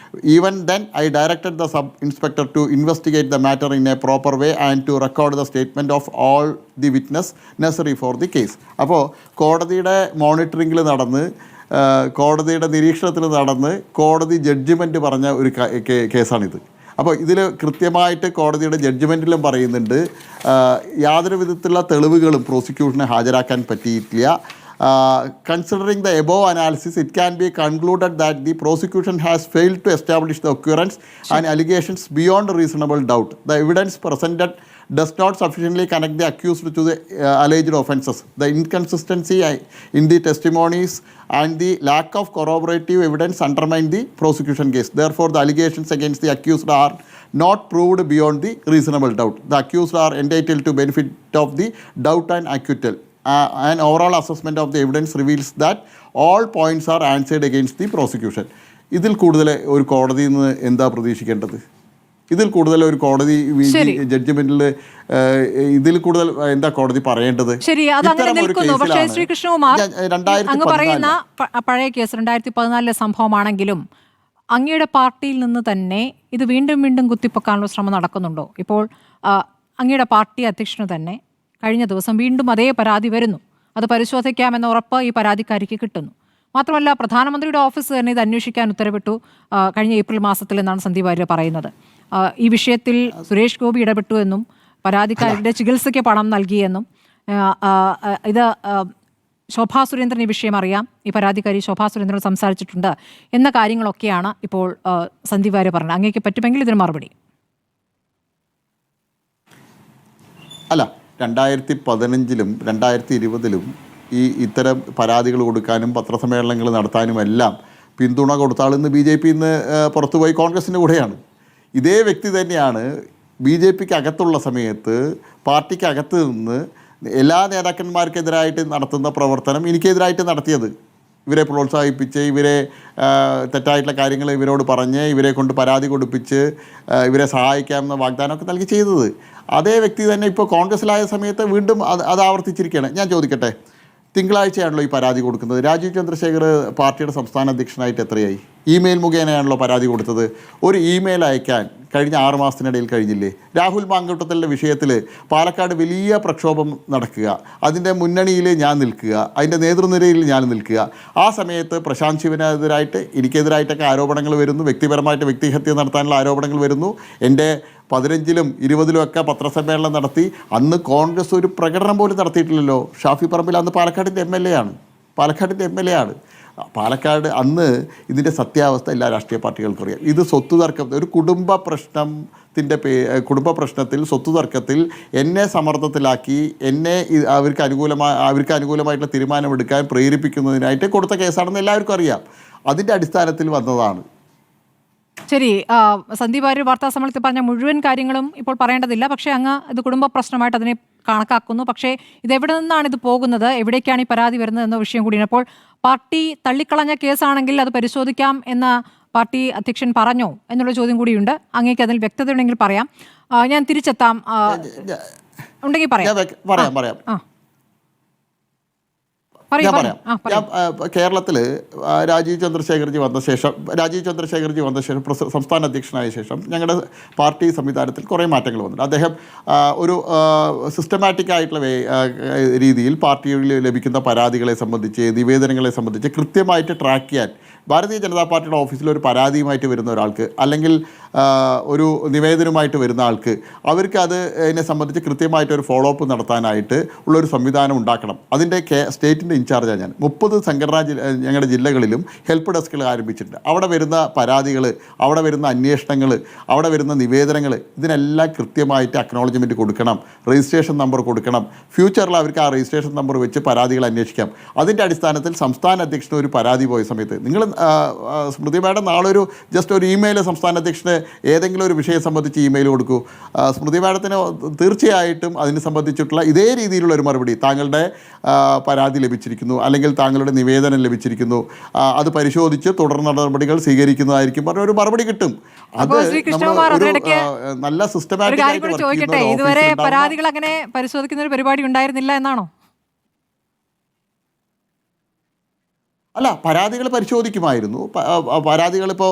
Even then, I directed the sub-inspector to investigate the matter in a proper way and to record the statement of all the witness necessary for the case. അപ്പോൾ കോടതിയുടെ മോണിറ്ററിങ്ങിൽ നടന്ന് കോടതിയുടെ നിരീക്ഷണത്തിൽ നടന്ന് കോടതി ജഡ്ജിമെൻറ്റ് പറഞ്ഞ ഒരു കേസാണിത്. അപ്പോൾ ഇതിൽ കൃത്യമായിട്ട് കോടതിയുടെ ജഡ്ജ്മെൻറ്റിലും പറയുന്നുണ്ട്, യാതൊരു വിധത്തിലുള്ള തെളിവുകളും പ്രോസിക്യൂഷന് ഹാജരാക്കാൻ പറ്റിയിട്ടില്ല. Considering the above analysis, it can be concluded that the prosecution has failed to establish the occurrence and allegations beyond reasonable doubt. The evidence presented does not sufficiently connect the accused to the alleged offences. The inconsistency in the testimonies and the lack of corroborative evidence undermine the prosecution case. Therefore, the allegations against the accused are not proved beyond the reasonable doubt. The accused are entitled to benefit of the doubt and acquittal. An overall assessment of the evidence reveals that all points are answered against the prosecution. ഇതിൽ കൂടുതൽ ഒരു കോടതിയിൽ നിന്ന് എന്താ പ്രതീക്ഷിക്കേണ്ടത്? ഇതിൽ കൂടുതൽ ഒരു കോടതി ജഡ്ജ്മെന്റിൽ ഇതിൽ കൂടുതൽ എന്താ കോടതി പറയേണ്ടത്? ശരി, അതങ്ങനെ നിൽക്കുന്നു. പക്ഷേ ശ്രീ കൃഷ്ണകുമാർ, അങ്ങ് പറയുന്ന പഴയ കേസ് 2014 സംഭവമാണെങ്കിലും അങ്ങയുടെ പാർട്ടിയിൽ നിന്ന് തന്നെ ഇത് വീണ്ടും വീണ്ടും കുത്തിപ്പൊക്കാനുള്ള ശ്രമം നടക്കുന്നുണ്ടോ? ഇപ്പോൾ അങ്ങയുടെ പാർട്ടി അധ്യക്ഷന് തന്നെ കഴിഞ്ഞ ദിവസം വീണ്ടും അതേ പരാതി വരുന്നു. അത് പരിശോധിക്കാമെന്ന ഉറപ്പ് ഈ പരാതിക്കാരിക്ക് കിട്ടുന്നു. മാത്രമല്ല, പ്രധാനമന്ത്രിയുടെ ഓഫീസ് തന്നെ ഇത് അന്വേഷിക്കാൻ ഉത്തരവിട്ടു കഴിഞ്ഞ ഏപ്രിൽ മാസത്തിൽ എന്നാണ് സന്ദീപ് വാര്യർ പറയുന്നത്. ഈ വിഷയത്തിൽ സുരേഷ് ഗോപി ഇടപെട്ടു എന്നും പരാതിക്കാരുടെ ചികിത്സയ്ക്ക് പണം നൽകിയെന്നും ഇത് ശോഭാ സുരേന്ദ്രൻ ഈ വിഷയം അറിയാം, ഈ പരാതിക്കാരി ശോഭാ സുരേന്ദ്രൻ സംസാരിച്ചിട്ടുണ്ട് എന്ന കാര്യങ്ങളൊക്കെയാണ് ഇപ്പോൾ സന്ദീപ് വാര്യർ പറഞ്ഞത്. അങ്ങേക്ക് പറ്റുമെങ്കിൽ ഇതിന് മറുപടി. അല്ല, 2015-ലും 2020-ലും ഇത്തരം പരാതികൾ കൊടുക്കാനും പത്രസമ്മേളനങ്ങൾ നടത്താനുമെല്ലാം പിന്തുണ കൊടുത്ത ആളിന്ന് BJP ഇന്ന് പുറത്തുപോയി കോൺഗ്രസിൻ്റെ കൂടെയാണ്. ഇതേ വ്യക്തി തന്നെയാണ് BJPക്ക് അകത്തുള്ള സമയത്ത് പാർട്ടിക്ക് അകത്ത് നിന്ന് എല്ലാ നേതാക്കന്മാർക്കെതിരായിട്ട് നടത്തുന്ന പ്രവർത്തനം എനിക്കെതിരായിട്ട് നടത്തിയത്. ഇവരെ പ്രോത്സാഹിപ്പിച്ച്, ഇവരെ തെറ്റായിട്ടുള്ള കാര്യങ്ങൾ ഇവരോട് പറഞ്ഞ്, ഇവരെ കൊണ്ട് പരാതി കൊടുപ്പിച്ച്, ഇവരെ സഹായിക്കാമെന്ന വാഗ്ദാനമൊക്കെ നൽകി ചെയ്തത് അതേ വ്യക്തി തന്നെ ഇപ്പോൾ കോൺഗ്രസ്സിലായ സമയത്ത് വീണ്ടും അത് ആവർത്തിച്ചിരിക്കുകയാണ്. ഞാൻ ചോദിക്കട്ടെ, തിങ്കളാഴ്ചയാണല്ലോ ഈ പരാതി കൊടുക്കുന്നത്. രാജീവ് ചന്ദ്രശേഖർ പാർട്ടിയുടെ സംസ്ഥാന അധ്യക്ഷനായിട്ട് എത്രയായി? ഇമെയിൽ മുഖേനയാണല്ലോ പരാതി കൊടുത്തത്. ഒരു ഇമെയിൽ അയക്കാൻ കഴിഞ്ഞ 6 മാസത്തിനിടയിൽ കഴിഞ്ഞില്ലേ? രാഹുൽ മാങ്കൂട്ടത്തിൻ്റെ വിഷയത്തിൽ പാലക്കാട് വലിയ പ്രക്ഷോഭം നടക്കുക, അതിൻ്റെ മുന്നണിയിൽ ഞാൻ നിൽക്കുക, അതിൻ്റെ നേതൃനിരയിൽ ഞാൻ നിൽക്കുക. ആ സമയത്ത് പ്രശാന്ത് ശിവനെതിരായിട്ട് എനിക്കെതിരായിട്ടൊക്കെ ആരോപണങ്ങൾ വരുന്നു, വ്യക്തിപരമായിട്ട് വ്യക്തിഹത്യ നടത്താനുള്ള ആരോപണങ്ങൾ വരുന്നു. എൻ്റെ 15-ലും 20-ലും ഒക്കെ പത്രസമ്മേളനം നടത്തി. അന്ന് കോൺഗ്രസ് ഒരു പ്രകടനം പോലും നടത്തിയിട്ടില്ലല്ലോ. ഷാഫി പറമ്പിൽ അന്ന് പാലക്കാടിൻ്റെ MLA ആണ്. പാലക്കാട് അന്ന് ഇതിൻ്റെ സത്യാവസ്ഥ എല്ലാ രാഷ്ട്രീയ പാർട്ടികൾക്കും അറിയാം. ഇത് സ്വത്ത് തർക്കം, ഒരു കുടുംബ പ്രശ്നത്തിൽ സ്വത്ത് തർക്കത്തിൽ എന്നെ സമ്മർദ്ദത്തിലാക്കി, എന്നെ അവർക്ക് അനുകൂലമായിട്ടുള്ള തീരുമാനമെടുക്കാൻ പ്രേരിപ്പിക്കുന്നതിനായിട്ട് കൊടുത്ത കേസാണെന്ന് എല്ലാവർക്കും അറിയാം. അതിൻ്റെ അടിസ്ഥാനത്തിൽ വന്നതാണ്. ശരി, സന്ദീപ് വാര്യർ വാർത്താ സമ്മേളനത്തിൽ പറഞ്ഞ മുഴുവൻ കാര്യങ്ങളും ഇപ്പോൾ പറയേണ്ടതില്ല. പക്ഷേ അങ്ങ് ഇത് കുടുംബ പ്രശ്നമായിട്ട് അതിനെ കണക്കാക്കുന്നു. പക്ഷേ ഇത് എവിടെ നിന്നാണ് ഇത് പോകുന്നത്, എവിടേക്കാണ് ഈ പരാതി വരുന്നത് എന്ന വിഷയം കൂടിയാണ്. അപ്പോൾ പാർട്ടി തള്ളിക്കളഞ്ഞ കേസാണെങ്കിൽ അത് പരിശോധിക്കാം എന്ന് പാർട്ടി അധ്യക്ഷൻ പറഞ്ഞോ എന്നുള്ള ചോദ്യം കൂടിയുണ്ട്. അങ്ങേക്ക് അതിൽ വ്യക്തത ഉണ്ടെങ്കിൽ പറയാം. ഞാൻ തിരിച്ചെത്താം, ഉണ്ടെങ്കിൽ പറയാം. ഞാൻ കേരളത്തിൽ രാജീവ് ചന്ദ്രശേഖർജി വന്ന ശേഷം സംസ്ഥാന അധ്യക്ഷനായ ശേഷം ഞങ്ങളുടെ പാർട്ടി സംവിധാനത്തിൽ കുറേ മാറ്റങ്ങൾ വന്നിട്ടുണ്ട്. അദ്ദേഹം ഒരു സിസ്റ്റമാറ്റിക് ആയിട്ടുള്ള രീതിയിൽ പാർട്ടിയിൽ ലഭിക്കുന്ന പരാതികളെ സംബന്ധിച്ച്, നിവേദനങ്ങളെ സംബന്ധിച്ച് കൃത്യമായിട്ട് ട്രാക്ക് ചെയ്യാൻ ഭാരതീയ ജനതാ പാർട്ടിയുടെ ഓഫീസിൽ ഒരു പരാതിയുമായിട്ട് വരുന്ന ഒരാൾക്ക്, അല്ലെങ്കിൽ ഒരു നിവേദനവുമായിട്ട് വരുന്ന ആൾക്ക്, അവർക്ക് അതിനെ സംബന്ധിച്ച് കൃത്യമായിട്ടൊരു ഫോളോ അപ്പ് നടത്താനായിട്ട് ഉള്ളൊരു സംവിധാനം ഉണ്ടാക്കണം. അതിൻ്റെ സ്റ്റേറ്റിൻ്റെ ഇൻചാർജാണ് ഞാൻ. 30 സംഘടനാ ഞങ്ങളുടെ ജില്ലകളിലും ഹെൽപ്പ് ഡെസ്കുകൾ ആരംഭിച്ചിട്ടുണ്ട്. അവിടെ വരുന്ന പരാതികൾ, അവിടെ വരുന്ന അന്വേഷണങ്ങൾ, അവിടെ വരുന്ന നിവേദനങ്ങൾ, ഇതിനെല്ലാം കൃത്യമായിട്ട് അക്നോളജ്മെൻറ്റ് കൊടുക്കണം, രജിസ്ട്രേഷൻ നമ്പർ കൊടുക്കണം. ഫ്യൂച്ചറിൽ അവർക്ക് ആ രജിസ്ട്രേഷൻ നമ്പർ വെച്ച് പരാതികൾ അന്വേഷിക്കാം. അതിൻ്റെ അടിസ്ഥാനത്തിൽ സംസ്ഥാന അധ്യക്ഷന് ഒരു പരാതി പോയ സമയത്ത് നിങ്ങൾ സ്മൃതി മാഡം നാളെ ജസ്റ്റ് ഒരു ഇമെയിൽ സംസ്ഥാന അധ്യക്ഷന് ഏതെങ്കിലും ഒരു വിഷയം സംബന്ധിച്ച് ഇമെയിൽ കൊടുക്കൂ. സ്മൃതി മാഡത്തിന് തീർച്ചയായിട്ടും അതിനെ സംബന്ധിച്ചിട്ടുള്ള ഇതേ രീതിയിലുള്ള ഒരു മറുപടി, താങ്കളുടെ പരാതി ലഭിച്ചിരിക്കുന്നു, അല്ലെങ്കിൽ താങ്കളുടെ നിവേദനം ലഭിച്ചിരിക്കുന്നു, അത് പരിശോധിച്ച് തുടർ നടപടികൾ സ്വീകരിക്കുന്നതായിരിക്കും പറഞ്ഞ ഒരു മറുപടി കിട്ടും. അത് നല്ല സിസ്റ്റമാറ്റിക് ആയിട്ട് ഇതുവരെ പരാതികൾ അങ്ങനെ പരിശോധിക്കുന്ന ഒരു പരിപാടി ഉണ്ടായിരുന്നില്ല എന്നാണോ? അല്ല, പരാതികൾ പരിശോധിക്കുമായിരുന്നു. പരാതികളിപ്പോൾ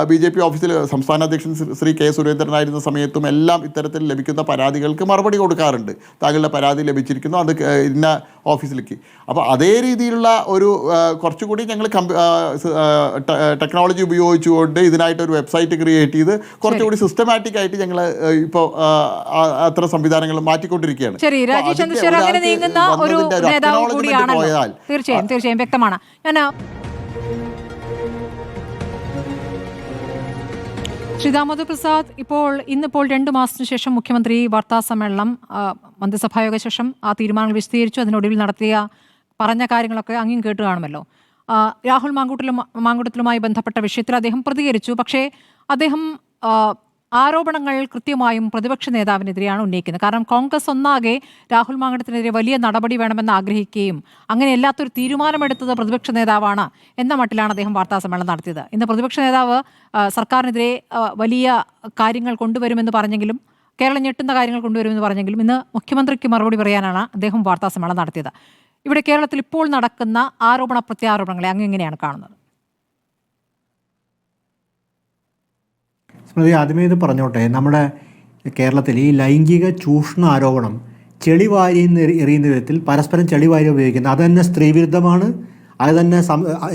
BJP ഓഫീസിൽ സംസ്ഥാന അധ്യക്ഷൻ ശ്രീ K. സുരേന്ദ്രനായിരുന്ന സമയത്തും എല്ലാം ഇത്തരത്തിൽ ലഭിക്കുന്ന പരാതികൾക്ക് മറുപടി കൊടുക്കാറുണ്ട്. താങ്കളുടെ പരാതി ലഭിച്ചിരിക്കുന്നു, അത് ഇന്ന ഓഫീസിലേക്ക്. അപ്പോൾ അതേ രീതിയിലുള്ള ഒരു കുറച്ചുകൂടി ഞങ്ങൾ ടെക്നോളജി ഉപയോഗിച്ചുകൊണ്ട് ഇതിനായിട്ടൊരു വെബ്സൈറ്റ് ക്രിയേറ്റ് ചെയ്ത് കുറച്ചുകൂടി സിസ്റ്റമാറ്റിക് ആയിട്ട് ഞങ്ങൾ ഇപ്പോൾ അത്തരം സംവിധാനങ്ങൾ മാറ്റിക്കൊണ്ടിരിക്കുകയാണ്. ശരി, രാജീവ് ചന്ദ്രശേഖർ അങ്ങനെ നീങ്ങുന്ന ഒരു നേതാവ് കൂടിയാണല്ലോ. തീർച്ചയായും വ്യക്തമാണ്. ഞാൻ ശ്രീ ദാമോദർ പ്രസാദ്, ഇന്നിപ്പോൾ 2 മാസത്തിനു ശേഷം മുഖ്യമന്ത്രി വാർത്താ സമ്മേളനം, മന്ത്രിസഭായോഗ ശേഷം ആ തീരുമാനങ്ങൾ വിശദീകരിച്ചു. അതിനൊടുവിൽ പറഞ്ഞ കാര്യങ്ങളൊക്കെ അങ്ങും കേട്ട് കാണുമല്ലോ. രാഹുൽ മാങ്കൂട്ടത്തിലുമായി ബന്ധപ്പെട്ട വിഷയത്തിൽ അദ്ദേഹം പ്രതികരിച്ചു. പക്ഷേ അദ്ദേഹം ആരോപണങ്ങൾ കൃത്യമായും പ്രതിപക്ഷ നേതാവിനെതിരെയാണ് ഉന്നയിക്കുന്നത്. കാരണം കോൺഗ്രസ് ഒന്നാകെ രാഹുൽ മാങ്കൂട്ടത്തിനെതിരെ വലിയ നടപടി വേണമെന്ന് ആഗ്രഹിക്കുകയും അങ്ങനെ എല്ലാത്തൊരു തീരുമാനമെടുത്തത് പ്രതിപക്ഷ നേതാവാണ് എന്ന മട്ടിലാണ് അദ്ദേഹം വാർത്താ സമ്മേളനം നടത്തിയത്. ഇന്ന് പ്രതിപക്ഷ നേതാവ് സർക്കാരിനെതിരെ വലിയ കാര്യങ്ങൾ കൊണ്ടുവരുമെന്ന് പറഞ്ഞെങ്കിലും, കേരളം ഞെട്ടുന്ന കാര്യങ്ങൾ കൊണ്ടുവരുമെന്ന് പറഞ്ഞെങ്കിലും, ഇന്ന് മുഖ്യമന്ത്രിക്ക് മറുപടി പറയാനാണ് അദ്ദേഹം വാർത്താ സമ്മേളനം നടത്തിയത്. ഇവിടെ കേരളത്തിൽ ഇപ്പോൾ നടക്കുന്ന ആരോപണ പ്രത്യാരോപണങ്ങളെ അങ്ങ് എങ്ങനെയാണ് കാണുന്നത്? സ്മൃതി, ആദ്യമേ ഇത് പറഞ്ഞോട്ടെ, നമ്മുടെ കേരളത്തിൽ ഈ ലൈംഗിക ചൂഷണ ആരോപണം ചെളിവാരി എറിയുന്ന വിധത്തിൽ പരസ്പരം ചെളിവാരി ഉപയോഗിക്കുന്നത് അത് തന്നെ സ്ത്രീവിരുദ്ധമാണ്. അത് തന്നെ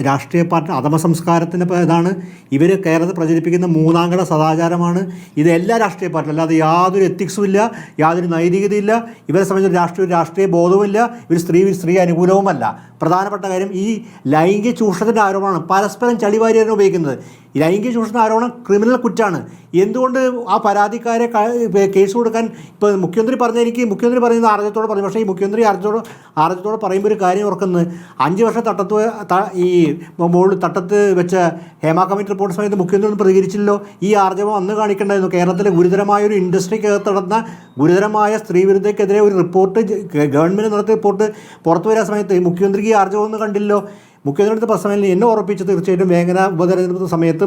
രാഷ്ട്രീയ പാർട്ടി അധമ സംസ്കാരത്തിൻ്റെ ഇതാണ്. ഇവർ കേരളത്തിൽ പ്രചരിപ്പിക്കുന്ന മൂന്നാംകട സദാചാരമാണ്. ഇത് എല്ലാ രാഷ്ട്രീയ പാർട്ടിയും, അല്ലാതെ യാതൊരു എത്തിക്സും ഇല്ല, യാതൊരു നൈതികതയില്ല, ഇവരെ സംബന്ധിച്ച് രാഷ്ട്രീയ ബോധവുമില്ല, ഇവർ സ്ത്രീ അനുകൂലവുമല്ല. പ്രധാനപ്പെട്ട കാര്യം ഈ ലൈംഗിക ചൂഷണത്തിൻ്റെ ആരോപണമാണ് പരസ്പരം ചളിവാരിയാണ് ഉപയോഗിക്കുന്നത്. ഈ ലൈംഗിക ചൂഷണ ആരോപണം ക്രിമിനൽ കുറ്റമാണ്. എന്തുകൊണ്ട് ആ പരാതിക്കാരെ കേസ് കൊടുക്കാൻ ഇപ്പോൾ മുഖ്യമന്ത്രി പറയുന്നത് ആർജത്തോടെ പറഞ്ഞു. പക്ഷേ ഈ മുഖ്യമന്ത്രി ആർജത്തോടെ പറയുമ്പോൾ ഒരു കാര്യം ഓർക്കുന്നത്, 5 വർഷം ഈ മുകളിൽ തട്ടത്ത് വെച്ച ഹേമ കമ്മിറ്റി റിപ്പോർട്ട് സമയത്ത് മുഖ്യമന്ത്രി ഒന്നും പ്രതികരിച്ചില്ലല്ലോ. ഈ ആർജവം അന്ന് കാണിക്കേണ്ടായിരുന്നു. കേരളത്തിലെ ഗുരുതരമായ ഒരു ഇൻഡസ്ട്രിക്കകത്ത് നടന്ന ഗുരുതരമായ സ്ത്രീവിരുദ്ധക്കെതിരെ ഒരു റിപ്പോർട്ട്, ഗവൺമെൻറ് നടത്തിയ റിപ്പോർട്ട് പുറത്തു വരാൻ സമയത്ത് മുഖ്യമന്ത്രിക്ക് ഈ ആർജവം ഒന്നും കണ്ടില്ലല്ലോ. മുഖ്യമന്ത്രിയുടെ പ്രസംഗത്തിൽ എന്നെ ഉറപ്പിച്ച് തീർച്ചയായിട്ടും വേങ്ങര ഉപതെരഞ്ഞെടുപ്പ് സമയത്ത്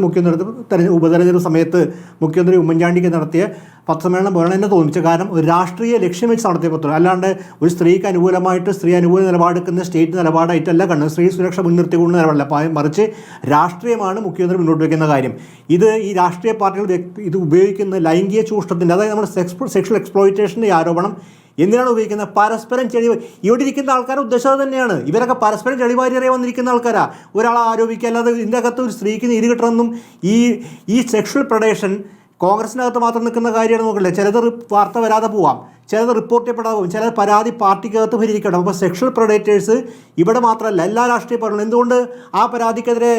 ഉപതെരഞ്ഞെടുപ്പ് സമയത്ത് മുഖ്യമന്ത്രി ഉമ്മൻചാണ്ടിക്ക് നടത്തിയ പത്രസമ്മേളനം പോലെയാണ് എന്നെ തോന്നിച്ചത്. കാരണം ഒരു രാഷ്ട്രീയ ലക്ഷ്യം വെച്ച് നടത്തിയ പത്രം, അല്ലാണ്ട് ഒരു സ്ത്രീക്ക് അനുകൂലമായിട്ട് സ്ത്രീ അനുകൂല നിലപാടെടുക്കുന്ന സ്റ്റേറ്റ് നിലപാടായിട്ടല്ല കണ്ടത്. സ്ത്രീ സുരക്ഷ മുൻനിർത്തിക്കൊണ്ട് നിലപാടില്ല, മറിച്ച് രാഷ്ട്രീയമാണ് മുഖ്യമന്ത്രി മുന്നോട്ട് വയ്ക്കുന്ന കാര്യം. ഈ രാഷ്ട്രീയ പാർട്ടികൾ ഇത് ഉപയോഗിക്കുന്ന ലൈംഗിക ചൂഷണത്തിൻ്റെ, അതായത് നമ്മുടെ സെക്ഷൽ എക്സ്പ്ലോയിറ്റേഷൻ്റെ ആരോപണം എന്തിനാണ് ഉപയോഗിക്കുന്നത്? പരസ്പരം ഇവിടെ ഇരിക്കുന്ന ആൾക്കാരെ ഉദ്ദേശം തന്നെയാണ്. ഇവരൊക്കെ പരസ്പരം ചെളിവാരി അറിയാൻ വന്നിരിക്കുന്ന ആൾക്കാരാ. ഒരാളെ ആരോപിക്കുക, അല്ലാതെ ഇതിൻ്റെ അകത്ത് ഒരു സ്ത്രീക്ക് നീതി കിട്ടണമെന്നും ഈ സെക്ഷൽ പ്രൊഡേഷൻ കോൺഗ്രസിനകത്ത് മാത്രം നിൽക്കുന്ന കാര്യമാണ് നോക്കില്ല. ചിലത് വാർത്ത വരാതെ പോവാം, ചിലത് റിപ്പോർട്ട് ചെയ്യപ്പെടാതെ പോകും, ചില പരാതി പാർട്ടിക്കകത്ത് ഭരിക്കണം. അപ്പോൾ സെക്ഷൽ പ്രൊഡേറ്റേഴ്സ് ഇവിടെ മാത്രമല്ല, എല്ലാ രാഷ്ട്രീയ പാർട്ടികളും എന്തുകൊണ്ട് ആ പരാതിക്കെതിരെ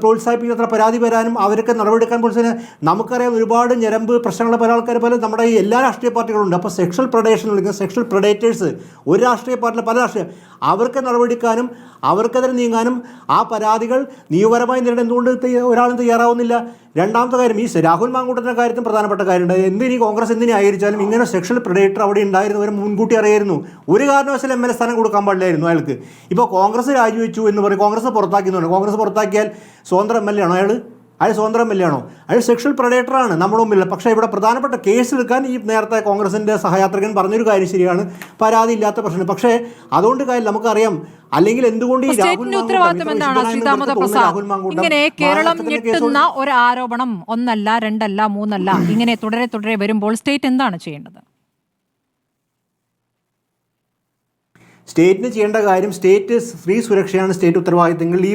പ്രോത്സാഹിപ്പിക്കുന്ന പരാതി വരാനും അവരൊക്കെ നടപടിയെടുക്കാൻ പോലും നമുക്കറിയാം. ഒരുപാട് ഞരമ്പ് പ്രശ്നങ്ങളുടെ പല ആൾക്കാർ പോലെ നമ്മുടെ ഈ എല്ലാ രാഷ്ട്രീയ പാർട്ടികളുണ്ട്. അപ്പോൾ സെക്ഷൽ പ്രൊഡേഷൻ വിളിക്കുന്ന സെക്ഷൽ പ്രൊഡേറ്റേഴ്സ് ഒരു രാഷ്ട്രീയ പാർട്ടിയിലെ പല രാഷ്ട്രീയ അവർക്ക് നടപടിക്കാനും അവർക്കെതിരെ നീങ്ങാനും ആ പരാതികൾ നിയമപരമായി നേരിടാൻ എന്തുകൊണ്ട് ഒരാളും തയ്യാറാവുന്നില്ല? രണ്ടാമത്തെ കാര്യം, ഈ രാഹുൽ മാങ്കൂട്ടത്തിൻ്റെ കാര്യത്തിൽ പ്രധാനപ്പെട്ട കാര്യമുണ്ട്. എന്തിനീ കോൺഗ്രസ് എന്തിനു ആയിരിച്ചാലും ഇങ്ങനെ സെക്ഷൽ പ്രൊഡേറ്റർ അവിടെ ഉണ്ടായിരുന്നവർ മുൻകൂട്ടി അറിയായിരുന്നു. ഒരു കാരണവശാലും MLA സ്ഥാനം കൊടുക്കാൻ പാടില്ലായിരുന്നു അയാൾക്ക്. ഇപ്പോൾ കോൺഗ്രസ് രാജിവെച്ചു എന്ന് പറയും, കോൺഗ്രസ് പുറത്താക്കിയെന്ന്. കോൺഗ്രസ് പുറത്താക്കിയാൽ സ്വതന്ത്ര MLA ആണോ അയാൾ സ്വതന്ത്ര MLA ആണോ? അയാൾ സെക്ഷൽ പ്രൊഡേറ്ററാണ് നമ്മുടെ മുമ്പിൽ. പക്ഷേ ഇവിടെ പ്രധാനപ്പെട്ട കേസ് എടുക്കാൻ ഈ നേരത്തെ കോൺഗ്രസിൻ്റെ സഹയാത്രികൻ പറഞ്ഞൊരു കാര്യം ശരിയാണ്, പരാതി ഇല്ലാത്ത പ്രശ്നം. പക്ഷേ അതുകൊണ്ട് കാര്യം നമുക്കറിയാം. അല്ലെങ്കിൽ എന്തുകൊണ്ട് ഈ ഉത്തരവാദിത്തം എന്താണ് ശ്രീ ദാമോദർ പ്രസാദ്? ഇങ്ങനെ കേരളം ഞെട്ടുന്ന ഒരു ആരോപണം ഒന്നല്ല, രണ്ടല്ല, മൂന്നല്ല, ഇങ്ങനെ തുടരെ വരുമ്പോൾ സ്റ്റേറ്റ് എന്താണ് ചെയ്യേണ്ടത്? സ്റ്റേറ്റിന് ചെയ്യേണ്ട കാര്യം, സ്റ്റേറ്റ് സ്ത്രീ സുരക്ഷയാണ് സ്റ്റേറ്റ് ഉത്തരവാദിത്തമെങ്കിൽ ഈ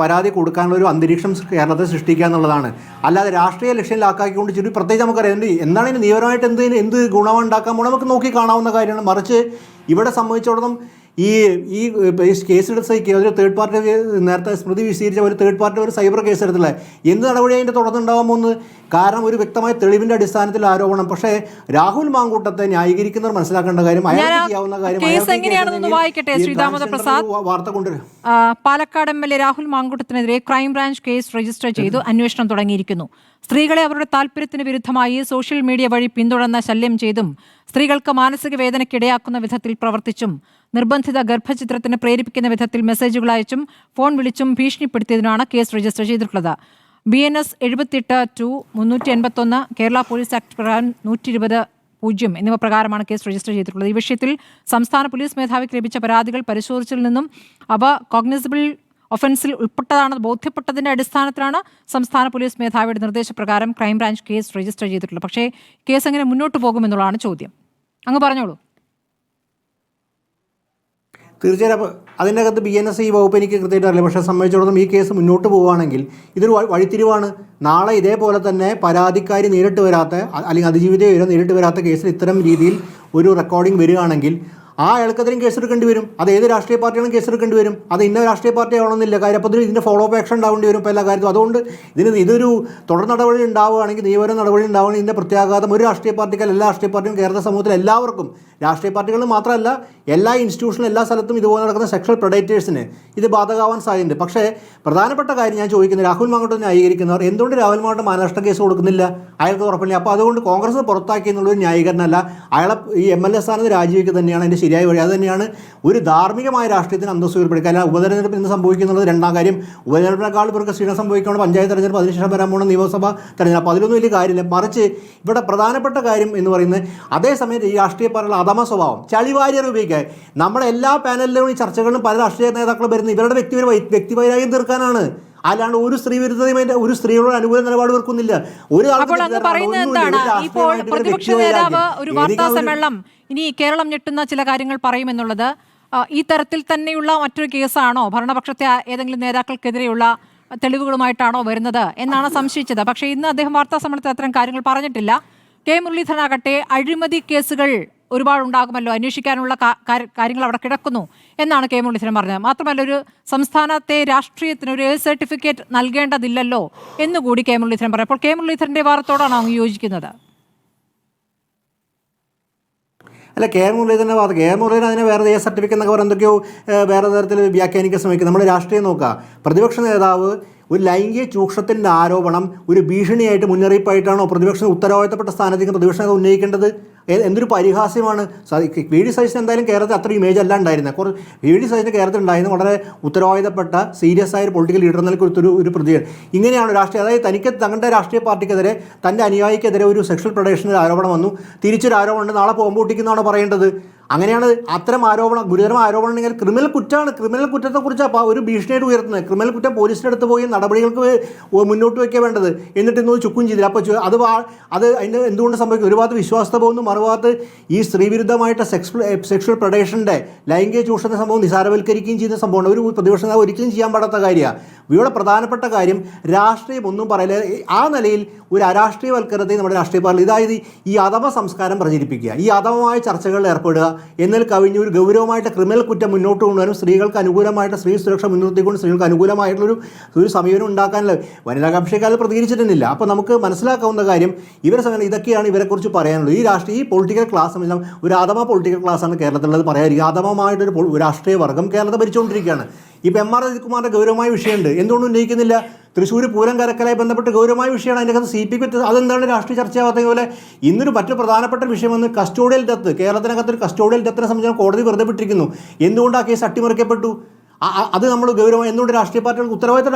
പരാതി കൊടുക്കാനുള്ള ഒരു അന്തരീക്ഷം കേരളത്തിൽ സൃഷ്ടിക്കുക എന്നുള്ളതാണ്. അല്ലാതെ രാഷ്ട്രീയ ലക്ഷ്യത്തിലാക്കിക്കൊണ്ട് ചുരുക്കി പ്രത്യേകിച്ച് നമുക്കറിയാം എന്താണ് ഇതിന് നിയമപരമായിട്ട് എന്ത് ഗുണമുണ്ടാക്കാൻ പോകണം നമുക്ക് നോക്കി കാണാവുന്ന കാര്യമാണ്. മറിച്ച് ഇവിടെ സംബന്ധിച്ചിടത്തോളം ഈ കേസെടുത്ത ഒരു തേർഡ് പാർട്ടി, നേരത്തെ സ്മൃതി വിശദീകരിച്ച ഒരു തേർഡ് പാർട്ടി ഒരു സൈബർ കേസ് എടുത്തില്ല. എന്ത് നടപടി അതിൻ്റെ തുടർന്നുണ്ടാകാൻ പോകുന്നത്? കാരണം ഒരു വ്യക്തമായ തെളിവിൻ്റെ അടിസ്ഥാനത്തിൽ ആരോപണം. പക്ഷേ രാഹുൽ മാങ്കൂട്ടത്തെ ന്യായീകരിക്കുന്നവർ മനസ്സിലാക്കേണ്ട കാര്യം, അയാൾക്ക് ചെയ്യാവുന്ന കാര്യം വാർത്ത കൊണ്ടുവരും. പാലക്കാട് MLA രാഹുൽ മാങ്കൂട്ടത്തിനെതിരെ ക്രൈംബ്രാഞ്ച് കേസ് രജിസ്റ്റർ ചെയ്തു, അന്വേഷണം തുടങ്ങിയിരിക്കുന്നു. സ്ത്രീകളെ അവരുടെ താല്പര്യത്തിന് വിരുദ്ധമായി സോഷ്യൽ മീഡിയ വഴി പിന്തുടർന്ന് ശല്യം ചെയ്തും സ്ത്രീകൾക്ക് മാനസിക വേദനയ്ക്കിടയാക്കുന്ന വിധത്തിൽ പ്രവർത്തിച്ചും നിർബന്ധിത ഗർഭചിത്രത്തിന് പ്രേരിപ്പിക്കുന്ന വിധത്തിൽ മെസ്സേജുകൾ അയച്ചും ഫോൺ വിളിച്ചും ഭീഷണിപ്പെടുത്തിയതിനാണ് കേസ് രജിസ്റ്റർ ചെയ്തിട്ടുള്ളത്. BNS 78-381 കേരള പോലീസ് ആക്ട് പ്രകാരം 120(0) എന്നിവ പ്രകാരമാണ് കേസ് രജിസ്റ്റർ ചെയ്തിട്ടുള്ളത്. ഈ വിഷയത്തിൽ സംസ്ഥാന പോലീസ് മേധാവിക്ക് ലഭിച്ച പരാതികൾ പരിശോധിച്ചതിൽ നിന്നും അവ കോഗ്നിസബിൾ ഒഫൻസിൽ ഉൾപ്പെട്ടതാണെന്ന് ബോധ്യപ്പെട്ടതിൻ്റെ അടിസ്ഥാനത്തിലാണ് സംസ്ഥാന പോലീസ് മേധാവിയുടെ നിർദ്ദേശപ്രകാരം ക്രൈംബ്രാഞ്ച് കേസ് രജിസ്റ്റർ ചെയ്തിട്ടുള്ളത്. പക്ഷേ കേസ് എങ്ങനെ മുന്നോട്ട് പോകുമെന്നുള്ളതാണ് ചോദ്യം. അങ്ങ് പറഞ്ഞോളൂ. തീർച്ചയായും അതിൻ്റെ അകത്ത് BNS ഈ വകുപ്പ് എനിക്ക് കൃത്യമായിട്ട് അറിയില്ല. പക്ഷേ സംബന്ധിച്ചിടത്തോളം ഈ കേസ് മുന്നോട്ട് പോവുകയാണെങ്കിൽ ഇതൊരു വഴിത്തിരിവാണ്. നാളെ ഇതേപോലെ തന്നെ പരാതിക്കാരി നേരിട്ട് വരാത്ത അല്ലെങ്കിൽ അതിജീവിതയോ നേരിട്ട് വരാത്ത കേസിൽ ഇത്തരം രീതിയിൽ ഒരു റെക്കോർഡിംഗ് വരികയാണെങ്കിൽ ആ അയാൾക്കെതിരെയും കേസെടുക്കേണ്ടി വരും. അത് ഏത് രാഷ്ട്രീയ പാർട്ടിയാണെങ്കിലും കേസെടുക്കേണ്ടി വരും. അത് ഇന്ന രാഷ്ട്രീയ പാർട്ടി ആവണമെന്നില്ല കാര്യം. അപ്പോൾ ഇതിൻ്റെ ഫോളോ അപ്പ് ആക്ഷൻ ഉണ്ടാവേണ്ടി വരും ഇപ്പോൾ എല്ലാ കാര്യത്തിലും. അതുകൊണ്ട് ഇതൊരു തുടർ നടപടി ഉണ്ടാവുകയാണെങ്കിൽ, നിയമപര നടപടി ഉണ്ടാവുകയാണെങ്കിൽ ഇതിൻ്റെ പ്രത്യാഘാതം ഒരു രാഷ്ട്രീയ പാർട്ടിക്കല്ല, എല്ലാ രാഷ്ട്രീയ പാർട്ടിയും കേരള സമൂഹത്തിൽ എല്ലാവർക്കും, രാഷ്ട്രീയ പാർട്ടികളിൽ മാത്രമല്ല എല്ലാ ഇൻസ്റ്റിറ്റ്യൂഷനും എല്ലാ സ്ഥലത്തും ഇതുപോലെ നടക്കുന്ന സെക്ഷൽ പ്രൊഡേറ്റേഴ്സിന് ഇത് ബാധകമാവാൻ സാധ്യതയുണ്ട്. പക്ഷേ പ്രധാനപ്പെട്ട കാര്യം ഞാൻ ചോദിക്കുന്നത്, രാഹുൽ മാങ്കൂട്ടം ന്യായീകരിക്കുന്നവർ എന്തുകൊണ്ട് രാഹുൽ മാങ്കൂട്ടം മാനനഷ്ട കേസ് കൊടുക്കുന്നില്ല? അയാൾക്ക് ഉറപ്പില്ല. അപ്പോൾ അതുകൊണ്ട് കോൺഗ്രസ് പുറത്താക്കി എന്നുള്ളൊരു ന്യായീകരണമല്ല. അയാളെ ഈ MLA സ്ഥാനത്ത് രാജിവെക്കുക തന്നെയാണ് അതിൻ്റെ ശരിയായ വഴി. അത് തന്നെയാണ് ഒരു ധാർമ്മികമായ രാഷ്ട്രീയത്തിന് അന്തസ്സ് ഉയർപ്പെടുക. അല്ല ഉപതെരഞ്ഞെടുപ്പ് ഇന്ന് സംഭവിക്കുന്നത് രണ്ടാം കാര്യം. ഉപതെരഞ്ഞെടുപ്പിനേക്കാൾ ഇവർക്ക് ക്ഷീണം സംഭവിക്കണം പഞ്ചായത്ത് തെരഞ്ഞെടുപ്പ്, അതിനുശേഷം വരാൻ പോകുന്ന നിയമസഭാ തെരഞ്ഞെടുപ്പ്. അപ്പോൾ അതിലൊന്നും വലിയ കാര്യമില്ല. മറിച്ച് ഇവിടെ പ്രധാനപ്പെട്ട കാര്യം എന്ന് പറയുന്നത് അതേസമയത്ത് ഈ രാഷ്ട്രീയ പാർട്ടികളുടെ അധമ സ്വഭാവം ചളിവാരിയർ ഉപയോഗിക്കുക. നമ്മുടെ എല്ലാ പാനലിലും ഈ ചർച്ചകളിലും പല രാഷ്ട്രീയ നേതാക്കളും വരുന്നത് ഇവരുടെ വ്യക്തിവൈരാഗ്യം തീർക്കാനാണ്. അല്ലാണ്ട് ഒരു സ്ത്രീ വിരുദ്ധതയും ഒരു സ്ത്രീയോട് അനുകൂല നിലപാട് വെക്കുന്നില്ല. പ്രതിപക്ഷ നേതാവ് ഒരു വാർത്താ സമ്മേളനം ഇനി കേരളം ഞെട്ടുന്ന ചില കാര്യങ്ങൾ പറയുമെന്നുള്ളത് ഈ തരത്തിൽ തന്നെയുള്ള മറ്റൊരു കേസാണോ? ഭരണപക്ഷത്തെ ഏതെങ്കിലും നേതാക്കൾക്കെതിരെയുള്ള തെളിവുകളുമായിട്ടാണോ വരുന്നത് എന്നാണ് സംശയിച്ചത്. പക്ഷേ ഇന്ന് അദ്ദേഹം വാർത്താ സമ്മേളനത്തിൽ അത്തരം കാര്യങ്ങൾ പറഞ്ഞിട്ടില്ല. കെ മുരളീധരനാകട്ടെ അഴിമതി കേസുകൾ ഒരുപാടുണ്ടാകുമല്ലോ, അന്വേഷിക്കാനുള്ള കാര്യങ്ങൾ അവിടെ കിടക്കുന്നു എന്നാണ് കെ മുരളീധരൻ പറഞ്ഞത്. മാത്രമല്ല ഒരു സംസ്ഥാനത്തെ രാഷ്ട്രീയത്തിന് ഒരു സർട്ടിഫിക്കറ്റ് നൽകേണ്ടതില്ലല്ലോ എന്നുകൂടി കെ മുരളീധരൻ പറയും. അപ്പോൾ കെ മുരളീധരൻ്റെ വാദത്തോടാണോ അങ്ങ് യോജിക്കുന്നത്? അല്ല, കെ മുരളീധരൻ്റെ വാദം, കെ മുരളീധരൻ അതിനെ വേറെ സർട്ടിഫിക്കറ്റ് എന്നൊക്കെ പറഞ്ഞ് എന്തൊക്കെയോ വേറെ തരത്തിൽ വ്യാഖ്യാനിക്കാൻ ശ്രമിക്കും. നമ്മൾ രാഷ്ട്രീയം നോക്കുക. പ്രതിപക്ഷ നേതാവ് ഒരു ലൈംഗിക ചൂഷണത്തിൻ്റെ ആരോപണം ഒരു ഭീഷണിയായിട്ട് മുന്നറിയിപ്പായിട്ടാണോ പ്രതിപക്ഷം ഉത്തരവാദിത്തപ്പെട്ട സ്ഥാനത്തേക്ക് പ്രതിപക്ഷ നേതാവ് ഉന്നയിക്കേണ്ടത്? എന്തൊരു പരിഹാസ്യമാണ്. വി ഡി സതീശൻ എന്തായാലും കേരളത്തിൽ അത്ര ഇമേജ് അല്ല ഉണ്ടായിരുന്നത്. വി ഡി സതീശന് കേരളത്തിൽ ഉണ്ടായിരുന്ന വളരെ ഉത്തരവാദിത്തപ്പെട്ട സീരിയസ് ആയ ഒരു പൊളിറ്റിക്കൽ ലീഡർ എന്നൊരു ഒരു പ്രതിയാണ്. ഇങ്ങനെയാണ് രാഷ്ട്രീയ, അതായത് തനിക്ക് തങ്ങളുടെ രാഷ്ട്രീയ പാർട്ടിക്കെതിരെ തൻ്റെ അനുയായിക്കെതിരെ ഒരു സെക്ഷൽ പ്രൊഡക്ഷൻ്റെ ആരോപണം വന്നു, തിരിച്ചൊരു ആരോപണം ഉണ്ട്, നാളെ പോകുമ്പോട്ടിക്കുന്നതാണ് പറയേണ്ടത്. അങ്ങനെയാണ് അത്തരം ആരോപണം, ഗുരുതരമായ ആരോപണം ഉണ്ടെങ്കിൽ ക്രിമിനൽ കുറ്റമാണ്. ക്രിമിനൽ കുറ്റത്തെക്കുറിച്ചാണ് ഒരു ഭീഷണിയായിട്ട് ഉയർത്തുന്നത്. ക്രിമിനൽ കുറ്റം പോലീസിൻ്റെ അടുത്ത് പോയി നടപടികൾക്ക് മുന്നോട്ട് വയ്ക്കുക വേണ്ടത്. എന്നിട്ട് ഇന്നൊരു ചുക്കും ചെയ്തില്ല. അപ്പോൾ അത് അതിൻ്റെ എന്തുകൊണ്ട് സംഭവിക്കും? ഒരു ഭാഗത്ത് വിശ്വാസത പോകുന്നു, മറുഭാഗത്ത് ഈ സ്ത്രീവിരുദ്ധമായിട്ട് സെക്ഷൽ പ്രൊഡക്ഷൻ്റെ ലൈംഗിക ചൂഷണ സംഭവം നിസാരവൽക്കരിക്കുകയും ചെയ്യുന്ന സംഭവമാണ്. ഒരു പ്രതിപക്ഷ നേതാവ് ഒരിക്കലും ചെയ്യാൻ പാടാത്ത കാര്യമാണ്. ഇവിടെ പ്രധാനപ്പെട്ട കാര്യം രാഷ്ട്രീയം ഒന്നും പറയില്ല. ആ നിലയിൽ ഒരു അരാഷ്ട്രീയവൽക്കരണത്തെ നമ്മുടെ രാഷ്ട്രീയ പാർട്ടി, അതായത് ഈ അധമ സംസ്കാരം പ്രചരിപ്പിക്കുക, ഈ അധമമായ ചർച്ചകളിൽ ഏർപ്പെടുക, എന്നാൽ കവിഞ്ഞ് ഒരു ഗൗരവമായിട്ട് ക്രിമിനൽ കുറ്റം മുന്നോട്ട് കൊണ്ടുവരും, സ്ത്രീകൾക്ക് അനുകൂലമായിട്ട് സ്ത്രീ സുരക്ഷ മുൻനിർത്തിക്കൊണ്ട് സ്ത്രീകൾക്ക് അനുകൂലമായിട്ടുള്ളൊരു സമീപനം ഉണ്ടാക്കാനുള്ള വനിതാ കമ്മീഷൻകാർ പ്രതികരിച്ചിട്ടുന്നില്ല. അപ്പോൾ നമുക്ക് മനസ്സിലാക്കാവുന്ന കാര്യം ഇതൊക്കെയാണ് ഇവരെക്കുറിച്ച് പറയാനുള്ളത്. ഈ പൊളിറ്റിക്കൽ ക്ലാസ് എല്ലാം ഒരു അധമ പൊളിറ്റിക്കൽ ക്ലാസ്സാണ് കേരളത്തിലുള്ളത് പറയാതിരിക്കുക. അധമമായിട്ടൊരു രാഷ്ട്രീയ വർഗ്ഗം കേരളത്തെ ഭരിച്ചുകൊണ്ടിരിക്കുകയാണ്. ഇപ്പോൾ എം ആർ അജിത്കുമാറിൻ്റെ ഗൗരവമായ വിഷയമുണ്ട്, എന്തുകൊണ്ട് ഉന്നയിക്കുന്നില്ല? തൃശ്ശൂർ പൂരം കരക്കലായി ബന്ധപ്പെട്ട് ഗൗരവമായ വിഷയമാണ്. അതിനകത്ത് CPP അതെന്താണ് രാഷ്ട്രീയ ചർച്ചയാവാത്ത പോലെ ഇന്നൊരു മറ്റു പ്രധാനപ്പെട്ട വിഷയം വന്ന് കസ്റ്റോഡിയൽ ഡെത്ത്. കേരളത്തിനകത്തൊരു കസ്റ്റോഡിയൽ ഡെത്തിനെ സംബന്ധിച്ച് കോടതി വെറുതെ വിട്ടിരിക്കുന്നു. എന്തുകൊണ്ട് ആ കേസ് അട്ടിമറിക്കപ്പെട്ടു? അത് നമ്മൾ ഗൗരവം എന്തുകൊണ്ട് രാഷ്ട്രീയ പാർട്ടികൾക്ക്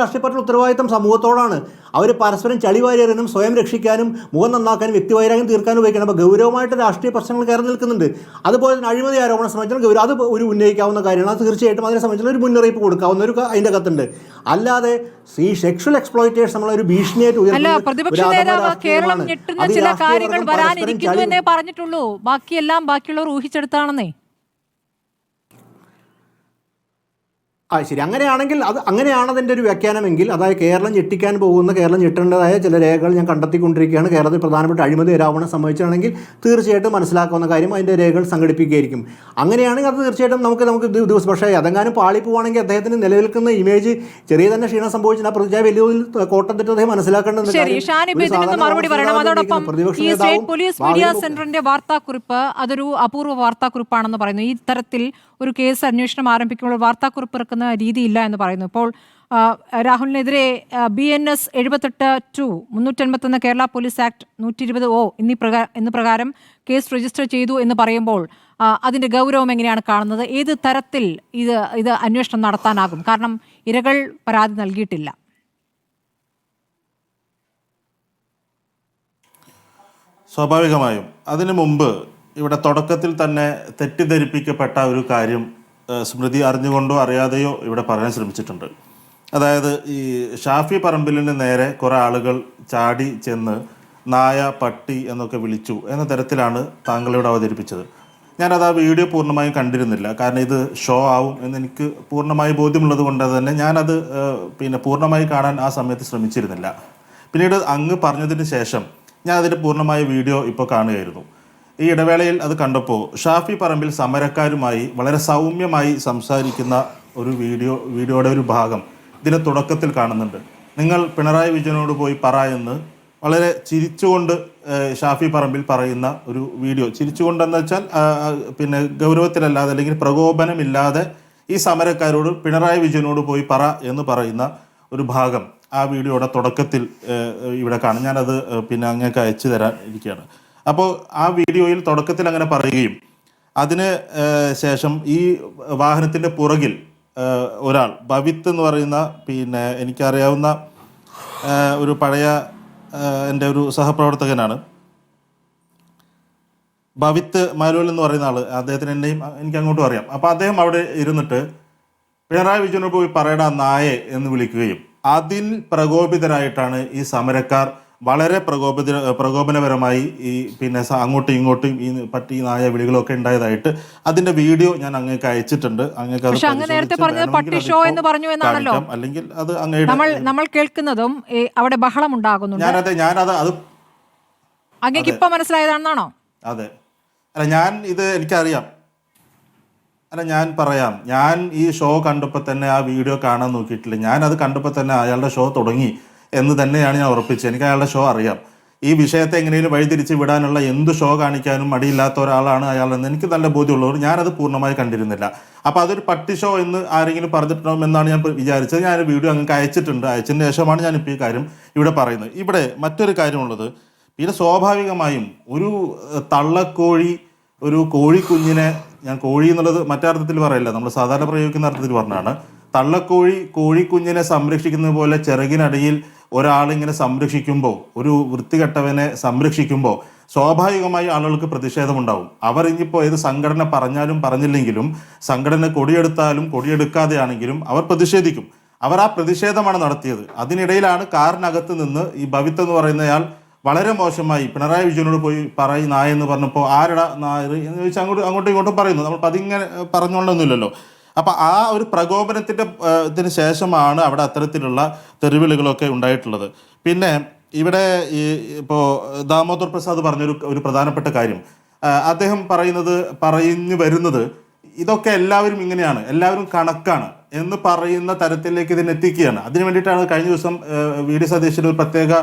ഉത്തരവാദിത്തം സമൂഹത്തോടാണ്. അവർ പരസ്പരം ചളിവാരി എറിയാനും സ്വയം രക്ഷിക്കാനും മുഖം നന്നാക്കാനും വ്യക്തിവൈരാഗ്യം തീർക്കാനും ഉപയോഗിക്കണം. അപ്പോൾ ഗൗരവമായിട്ട് രാഷ്ട്രീയ പ്രശ്നങ്ങൾ കയറി നിൽക്കുന്നുണ്ട്. അതുപോലെ തന്നെ അഴിമതി ആരോപണം സംബന്ധിച്ചാൽ അത് ഒരു ഉന്നയിക്കാവുന്ന കാര്യമാണ്. അത് തീർച്ചയായിട്ടും അതിനെ സംബന്ധിച്ചുള്ള ഒരു മുന്നറിയിപ്പ് കൊടുക്കാവുന്ന ഒരു അതിൻ്റെ അകത്തുണ്ട്. അല്ലാതെ ഈ സെക്ഷൽ എക്സ്പ്ലോയിറ്റേഷൻ നമ്മളൊരു ഭീഷണിയായിട്ട് പ്രതിപക്ഷ നേതാവ് കേരളം ഞെട്ടുന്ന ചില കാര്യങ്ങൾ വരാനിരിക്കുന്നു എന്നേ പറഞ്ഞിട്ടുള്ളൂ. ബാക്കിയുള്ളവർ ഊഹിച്ചെടുത്താണെന്നേ. ശരി, അങ്ങനെയാണതിൻ്റെ ഒരു വ്യാഖ്യാനമെങ്കിൽ, അതായത് കേരളം ഞെട്ടേണ്ടതായ ചില രേഖകൾ ഞാൻ കണ്ടെത്തിക്കൊണ്ടിരിക്കുകയാണ്. കേരളത്തിൽ പ്രധാനപ്പെട്ട അഴിമതി ആരോപണം സംഭവിച്ചാണെങ്കിൽ തീർച്ചയായിട്ടും മനസ്സിലാക്കാവുന്ന കാര്യം അതിൻ്റെ രേഖകൾ സംഘടിപ്പിക്കുകയായിരിക്കും. അങ്ങനെയാണെങ്കിൽ അത് തീർച്ചയായിട്ടും നമുക്ക് ദിവസം, പക്ഷേ അതെങ്ങാനും പാളിപ്പോവാണെങ്കിൽ അദ്ദേഹത്തിന് നിലനിൽക്കുന്ന ഇമേജ് ചെറിയ തന്നെ ക്ഷീണം സംഭവിച്ചാൽ ആ പ്രതിജ്ഞ വലിയ കോട്ടത്തിട്ട് അദ്ദേഹം മനസ്സിലാക്കേണ്ടത്. മറുപടി പറയണം. അതോടൊപ്പം ഈ സ്റ്റേറ്റ് പോലീസ് മീഡിയ സെന്ററിന്റെ വാർത്താക്കുറിപ്പ് അതൊരു അപൂർവ വാർത്താക്കുറിപ്പാണെന്ന് പറയുന്നു. ഈ തരത്തിൽ ഒരു കേസ് അന്വേഷണം ആരംഭിക്കുമ്പോൾ വാർത്താക്കുറിപ്പ് ഇറക്കുന്ന രീതിയില്ല എന്ന് പറയുന്നു. ഇപ്പോൾ രാഹുലിനെതിരെ BNS 78(2) 381 Kerala police act 120(O) എന്നീ പ്രകാരം കേസ് രജിസ്റ്റർ ചെയ്തു എന്ന് പറയുമ്പോൾ അതിൻ്റെ ഗൗരവം എങ്ങനെയാണ് കാണുന്നത്? ഏത് തരത്തിൽ ഇത് അന്വേഷണം നടത്താനാകും? കാരണം ഇരകൾ പരാതി നൽകിയിട്ടില്ല. സ്വാഭാവികമായും അതിനു മുമ്പ് ഇവിടെ തുടക്കത്തിൽ തന്നെ തെറ്റിദ്ധരിപ്പിക്കപ്പെട്ട ഒരു കാര്യം സ്മൃതി അറിഞ്ഞുകൊണ്ടോ അറിയാതെയോ ഇവിടെ പറയാൻ ശ്രമിച്ചിട്ടുണ്ട്. അതായത് ഈ ഷാഫി പറമ്പിലിന് നേരെ കുറേ ആളുകൾ ചാടി ചെന്ന് നായ, പട്ടി എന്നൊക്കെ വിളിച്ചു എന്ന തരത്തിലാണ് താങ്കളിവിടെ അവതരിപ്പിച്ചത്. ഞാനത് ആ വീഡിയോ പൂർണ്ണമായും കണ്ടിരുന്നില്ല. കാരണം ഇത് ഷോ ആവും എന്നെനിക്ക് പൂർണ്ണമായി ബോധ്യമുള്ളത് കൊണ്ട് തന്നെ ഞാനത് പൂർണ്ണമായി കാണാൻ ആ സമയത്ത് ശ്രമിച്ചിരുന്നില്ല. പിന്നീട് അങ്ങ് പറഞ്ഞതിന് ശേഷം ഞാൻ അതിൻ്റെ പൂർണ്ണമായ വീഡിയോ ഇപ്പോൾ കാണുകയായിരുന്നു. ഈ ഇടവേളയിൽ അത് കണ്ടപ്പോൾ ഷാഫി പറമ്പിൽ സമരക്കാരുമായി വളരെ സൗമ്യമായി സംസാരിക്കുന്ന ഒരു വീഡിയോയുടെ ഒരു ഭാഗം ഇതിന് തുടക്കത്തിൽ കാണുന്നുണ്ട്. നിങ്ങൾ പിണറായി വിജയനോട് പോയി പറ എന്ന് വളരെ ചിരിച്ചുകൊണ്ട് ഷാഫി പറമ്പിൽ പറയുന്ന ഒരു വീഡിയോ. ചിരിച്ചുകൊണ്ടെന്ന് വെച്ചാൽ ഗൗരവത്തിലല്ലാതെ അല്ലെങ്കിൽ പ്രകോപനമില്ലാതെ ഈ സമരക്കാരോട് പിണറായി വിജയനോട് പോയി പറ എന്ന് പറയുന്ന ഒരു ഭാഗം ആ വീഡിയോയുടെ തുടക്കത്തിൽ ഇവിടെ കാണും. ഞാനത് അങ്ങേക്ക് അയച്ചു തരാൻ ഇരിക്കുകയാണ്. അപ്പോൾ ആ വീഡിയോയിൽ തുടക്കത്തിൽ അങ്ങനെ പറയുകയും അതിന് ശേഷം ഈ വാഹനത്തിൻ്റെ പുറകിൽ ഒരാൾ ഭവിത്ത് എന്ന് പറയുന്ന എനിക്കറിയാവുന്ന ഒരു പഴയ എൻ്റെ ഒരു സഹപ്രവർത്തകനാണ് ഭവിത്ത് മാലോൽ എന്ന് പറയുന്ന ആൾ. അദ്ദേഹത്തിന് എന്നെയും എനിക്ക് അങ്ങോട്ടും അറിയാം. അപ്പോൾ അദ്ദേഹം അവിടെ ഇരുന്നിട്ട് പിണറായി വിജയനോട് പോയി പറയടാ നായെ എന്ന് വിളിക്കുകയും അതിൽ പ്രകോപിതരായിട്ടാണ് ഈ സമരക്കാർ വളരെ പ്രകോപനപരമായി ഈ അങ്ങോട്ടും ഇങ്ങോട്ടും ഈ പട്ടി നായ വിളികളൊക്കെ ഉണ്ടായതായിട്ട് അതിന്റെ വീഡിയോ ഞാൻ അങ്ങേക്ക് അയച്ചിട്ടുണ്ട്. അങ്ങേക്ക് അല്ലെങ്കിൽ അത് നമ്മൾ കേൾക്കുന്നതും അവിടെ ബഹളം ഉണ്ടാകുന്നുണ്ട്. ഞാനത് അങ്ങേക്ക് ഇപ്പൊ മനസ്സിലായതാണെന്നാണോ? അതെ, അല്ല എനിക്കറിയാം. അല്ല, ഞാൻ പറയാം. ഞാൻ ഈ ഷോ കണ്ടപ്പോൾ തന്നെ ആ വീഡിയോ കാണാൻ നോക്കിയിട്ടില്ല. ഞാനത് കണ്ടപ്പോൾ തന്നെ അയാളുടെ ഷോ തുടങ്ങി എന്ന് തന്നെയാണ് ഞാൻ ഉറപ്പിച്ചത്. എനിക്ക് അയാളുടെ ഷോ അറിയാം. ഈ വിഷയത്തെ എങ്ങനെയും വഴിതിരിച്ച് വിടാനുള്ള എന്ത് ഷോ കാണിക്കാനും മടിയില്ലാത്ത ഒരാളാണ് അയാളെന്ന് എനിക്ക് നല്ല ബോധ്യമുള്ളവർ. ഞാനത് പൂർണ്ണമായി കണ്ടിരുന്നില്ല. അപ്പോൾ അതൊരു പട്ടി ഷോ എന്ന് ആരെങ്കിലും പറഞ്ഞിട്ടുണ്ടാവും എന്നാണ് ഞാൻ വിചാരിച്ചത്. ഞാൻ വീഡിയോ അങ്ങ് അയച്ചിട്ടുണ്ട്. അയച്ചതിന് ശേഷമാണ് ഞാനിപ്പോൾ ഈ കാര്യം ഇവിടെ പറയുന്നത്. ഇവിടെ മറ്റൊരു കാര്യമുള്ളത്, പിന്നെ സ്വാഭാവികമായും ഒരു തള്ളക്കോഴി ഒരു കോഴിക്കുഞ്ഞിനെ, ഞാൻ കോഴി എന്നുള്ളത് മറ്റർത്ഥത്തിൽ പറയില്ല, നമ്മൾ സാധാരണ പ്രയോഗിക്കുന്ന അർത്ഥത്തിൽ പറഞ്ഞാണ്, തള്ളക്കോഴി കോഴിക്കുഞ്ഞിനെ സംരക്ഷിക്കുന്നത് പോലെ ചിറകിനടിയിൽ ഒരാളിങ്ങനെ സംരക്ഷിക്കുമ്പോൾ, ഒരു വൃത്തികെട്ടവനെ സംരക്ഷിക്കുമ്പോൾ സ്വാഭാവികമായി ആളുകൾക്ക് പ്രതിഷേധമുണ്ടാവും. അവർ ഇനിയിപ്പോൾ ഏത് സംഘടന പറഞ്ഞാലും പറഞ്ഞില്ലെങ്കിലും, സംഘടന കൊടിയെടുത്താലും കൊടിയെടുക്കാതെയാണെങ്കിലും അവർ പ്രതിഷേധിക്കും. അവർ ആ പ്രതിഷേധമാണ് നടത്തിയത്. അതിനിടയിലാണ് കാറിനകത്ത് നിന്ന് ഈ ഭവിത്ത് എന്ന് പറയുന്നയാൾ വളരെ മോശമായി പിണറായി വിജയനോട് പോയി നായ എന്ന് പറഞ്ഞപ്പോൾ ആരുടെ നായർ എന്ന് ചോദിച്ചാൽ അങ്ങോട്ടും ഇങ്ങോട്ടും പറയുന്നു. നമ്മൾ അതിങ്ങനെ പറഞ്ഞുകൊണ്ടൊന്നുമില്ലല്ലോ. അപ്പം ആ ഒരു പ്രകോപനത്തിൻ്റെ ഇതിന് ശേഷമാണ് അവിടെ അത്തരത്തിലുള്ള തെറിവിളികളൊക്കെ ഉണ്ടായിട്ടുള്ളത്. പിന്നെ ഇവിടെ ഈ ഇപ്പോൾ ദാമോദർ പ്രസാദ് പറഞ്ഞൊരു പ്രധാനപ്പെട്ട കാര്യം, അദ്ദേഹം പറഞ്ഞു വരുന്നത് ഇതൊക്കെ എല്ലാവരും ഇങ്ങനെയാണ്, എല്ലാവരും കണക്കാണ് എന്ന് പറയുന്ന തരത്തിലേക്ക് ഇതിനെത്തിക്കുകയാണ്. അതിനു വേണ്ടിയിട്ടാണ് കഴിഞ്ഞ ദിവസം വി.ഡി. സതീശൻ ഒരു പ്രത്യേക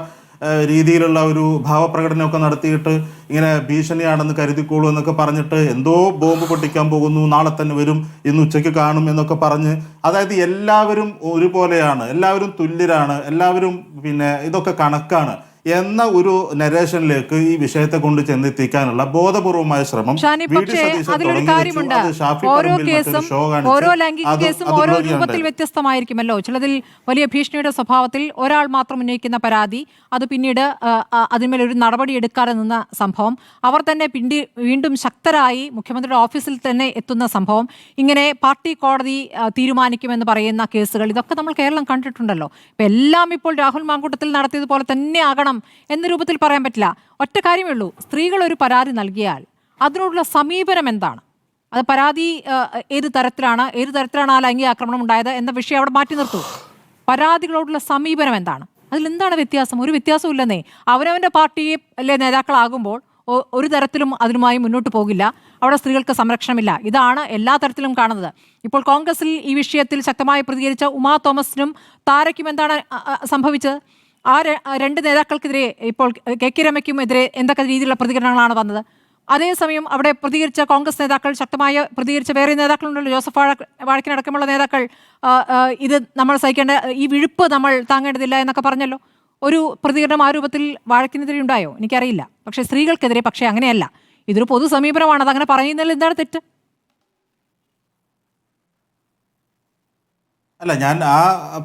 രീതിയിലുള്ള ഒരു ഭാവപ്രകടനമൊക്കെ നടത്തിയിട്ട് ഇങ്ങനെ ഭീഷണിയാണെന്ന് കരുതിക്കോളൂ എന്നൊക്കെ പറഞ്ഞിട്ട് എന്തോ ബോംബ് പൊട്ടിക്കാൻ പോകുന്നു, നാളെ തന്നെ വരും, ഇന്ന് ഉച്ചയ്ക്ക് കാണും എന്നൊക്കെ പറഞ്ഞ്, അതായത് എല്ലാവരും ഒരുപോലെയാണ്, എല്ലാവരും തുല്യരാണ്, എല്ലാവരും പിന്നെ ഇതൊക്കെ കണക്കാണ് എന്ന ഒരു നരേഷനിലേക്ക് ഈ വിഷയത്തെ കൊണ്ട് ചെന്നെത്തിക്കാനുള്ള ബോധപൂർവമായ ശ്രമം ഓരോ ലൈംഗിക കേസും ഓരോ രൂപത്തിൽ വ്യത്യസ്തമായിരിക്കുമല്ലോ. ചിലതിൽ വലിയ ഭീഷണിയുടെ സ്വഭാവത്തിൽ ഒരാൾ മാത്രം ഉന്നയിക്കുന്ന പരാതി, അത് പിന്നീട് അതിന്മേലൊരു നടപടി എടുക്കാതെ നിന്ന സംഭവം, അവർ തന്നെ വീണ്ടും ശക്തരായി മുഖ്യമന്ത്രിയുടെ ഓഫീസിൽ തന്നെ എത്തുന്ന സംഭവം, ഇങ്ങനെ പാർട്ടി കോടതി തീരുമാനിക്കുമെന്ന് പറയുന്ന കേസുകൾ, ഇതൊക്കെ നമ്മൾ കേരളം കണ്ടിട്ടുണ്ടല്ലോ. ഇപ്പം എല്ലാം ഇപ്പോൾ രാഹുൽ മാങ്കൂട്ടത്തിൽ നടത്തിയതുപോലെ തന്നെ ആകണം എന്ന രൂപത്തിൽ പറയാൻ പറ്റില്ല. ഒറ്റ കാര്യമേ ഉള്ളൂ, സ്ത്രീകൾ ഒരു പരാതി നൽകിയാൽ അതിനോടുള്ള സമീപനം എന്താണ്, അത് പരാതി ഏത് തരത്തിലാണ് ആ ലൈംഗിക ആക്രമണം ഉണ്ടായത് എന്ന വിഷയം അവിടെ മാറ്റി നിർത്തൂ. പരാതികളോടുള്ള സമീപനം എന്താണ്, അതിലെന്താണ് വ്യത്യാസം? ഒരു വ്യത്യാസവും ഇല്ലെന്നേ. അവനവൻ്റെ പാർട്ടിയെ അല്ലെ നേതാക്കളാകുമ്പോൾ ഒരു തരത്തിലും അതിനുമായി മുന്നോട്ട് പോകില്ല, അവിടെ സ്ത്രീകൾക്ക് സംരക്ഷണമില്ല. ഇതാണ് എല്ലാ തരത്തിലും കാണുന്നത്. ഇപ്പോൾ കോൺഗ്രസിൽ ഈ വിഷയത്തിൽ ശക്തമായി പ്രതികരിച്ച ഉമാ തോമസിനും താരയ്ക്കും എന്താണ് സംഭവിച്ചത്? ആ രണ്ട് നേതാക്കൾക്കെതിരെ ഇപ്പോൾ കെ രമയ്ക്കും എതിരെ എന്തൊക്കെ രീതിയിലുള്ള പ്രതികരണങ്ങളാണ് വന്നത്? അതേസമയം അവിടെ പ്രതികരിച്ച കോൺഗ്രസ് നേതാക്കൾ, ശക്തമായ പ്രതികരിച്ച വേറെ നേതാക്കളുണ്ടല്ലോ, ജോസഫ് വാഴക്കിനടക്കമുള്ള നേതാക്കൾ, ഇത് നമ്മൾ സഹിക്കേണ്ട, ഈ വിഴുപ്പ് നമ്മൾ താങ്ങേണ്ടതില്ല എന്നൊക്കെ പറഞ്ഞല്ലോ. ഒരു പ്രതികരണം ആ രൂപത്തിൽ വാഴക്കിനെതിരെ ഉണ്ടായോ? എനിക്കറിയില്ല. പക്ഷേ സ്ത്രീകൾക്കെതിരെ പക്ഷേ അങ്ങനെയല്ല. ഇതൊരു പൊതു സമീപനമാണ്. അതങ്ങനെ പറയുന്നതിൽ എന്താണ് തെറ്റ്? അല്ല, ഞാൻ ആ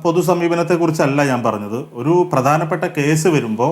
പൊതു സമീപനത്തെക്കുറിച്ചല്ല ഞാൻ പറഞ്ഞത്. ഒരു പ്രധാനപ്പെട്ട കേസ് വരുമ്പോൾ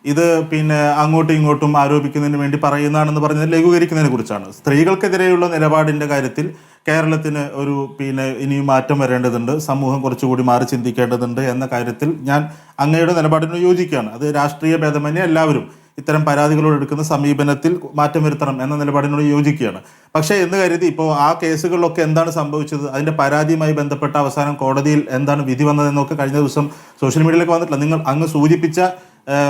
ഇത് പിന്നെ അങ്ങോട്ടും ഇങ്ങോട്ടും ആരോപിക്കുന്നതിന് വേണ്ടി പറയുന്നതാണെന്ന് പറഞ്ഞത് ലഘൂകരിക്കുന്നതിനെ കുറിച്ചാണ്. സ്ത്രീകൾക്കെതിരെയുള്ള നിലപാടിൻ്റെ കാര്യത്തിൽ കേരളത്തിന് ഒരു പിന്നെ ഇനിയും മാറ്റം വരേണ്ടതുണ്ട്, സമൂഹം കുറച്ചുകൂടി മാറി ചിന്തിക്കേണ്ടതുണ്ട് എന്ന കാര്യത്തിൽ ഞാൻ അങ്ങയുടെ നിലപാടിന് യോജിക്കുകയാണ്. അത് രാഷ്ട്രീയ ഭേദമന്യേ എല്ലാവരും ഇത്തരം പരാതികളോട് എടുക്കുന്ന സമീപനത്തിൽ മാറ്റം വരുത്തണം എന്ന നിലപാടിനോട് യോജിക്കുകയാണ്. പക്ഷേ എന്ന് കരുതി ഇപ്പോൾ ആ കേസുകളിലൊക്കെ എന്താണ് സംഭവിച്ചത്, അതിൻ്റെ പരാതിയുമായി ബന്ധപ്പെട്ട അവസാനം കോടതിയിൽ എന്താണ് വിധി വന്നതെന്നൊക്കെ കഴിഞ്ഞ ദിവസം സോഷ്യൽ മീഡിയയിലൊക്കെ വന്നിട്ടില്ല. നിങ്ങൾ അങ്ങ് സൂചിപ്പിച്ച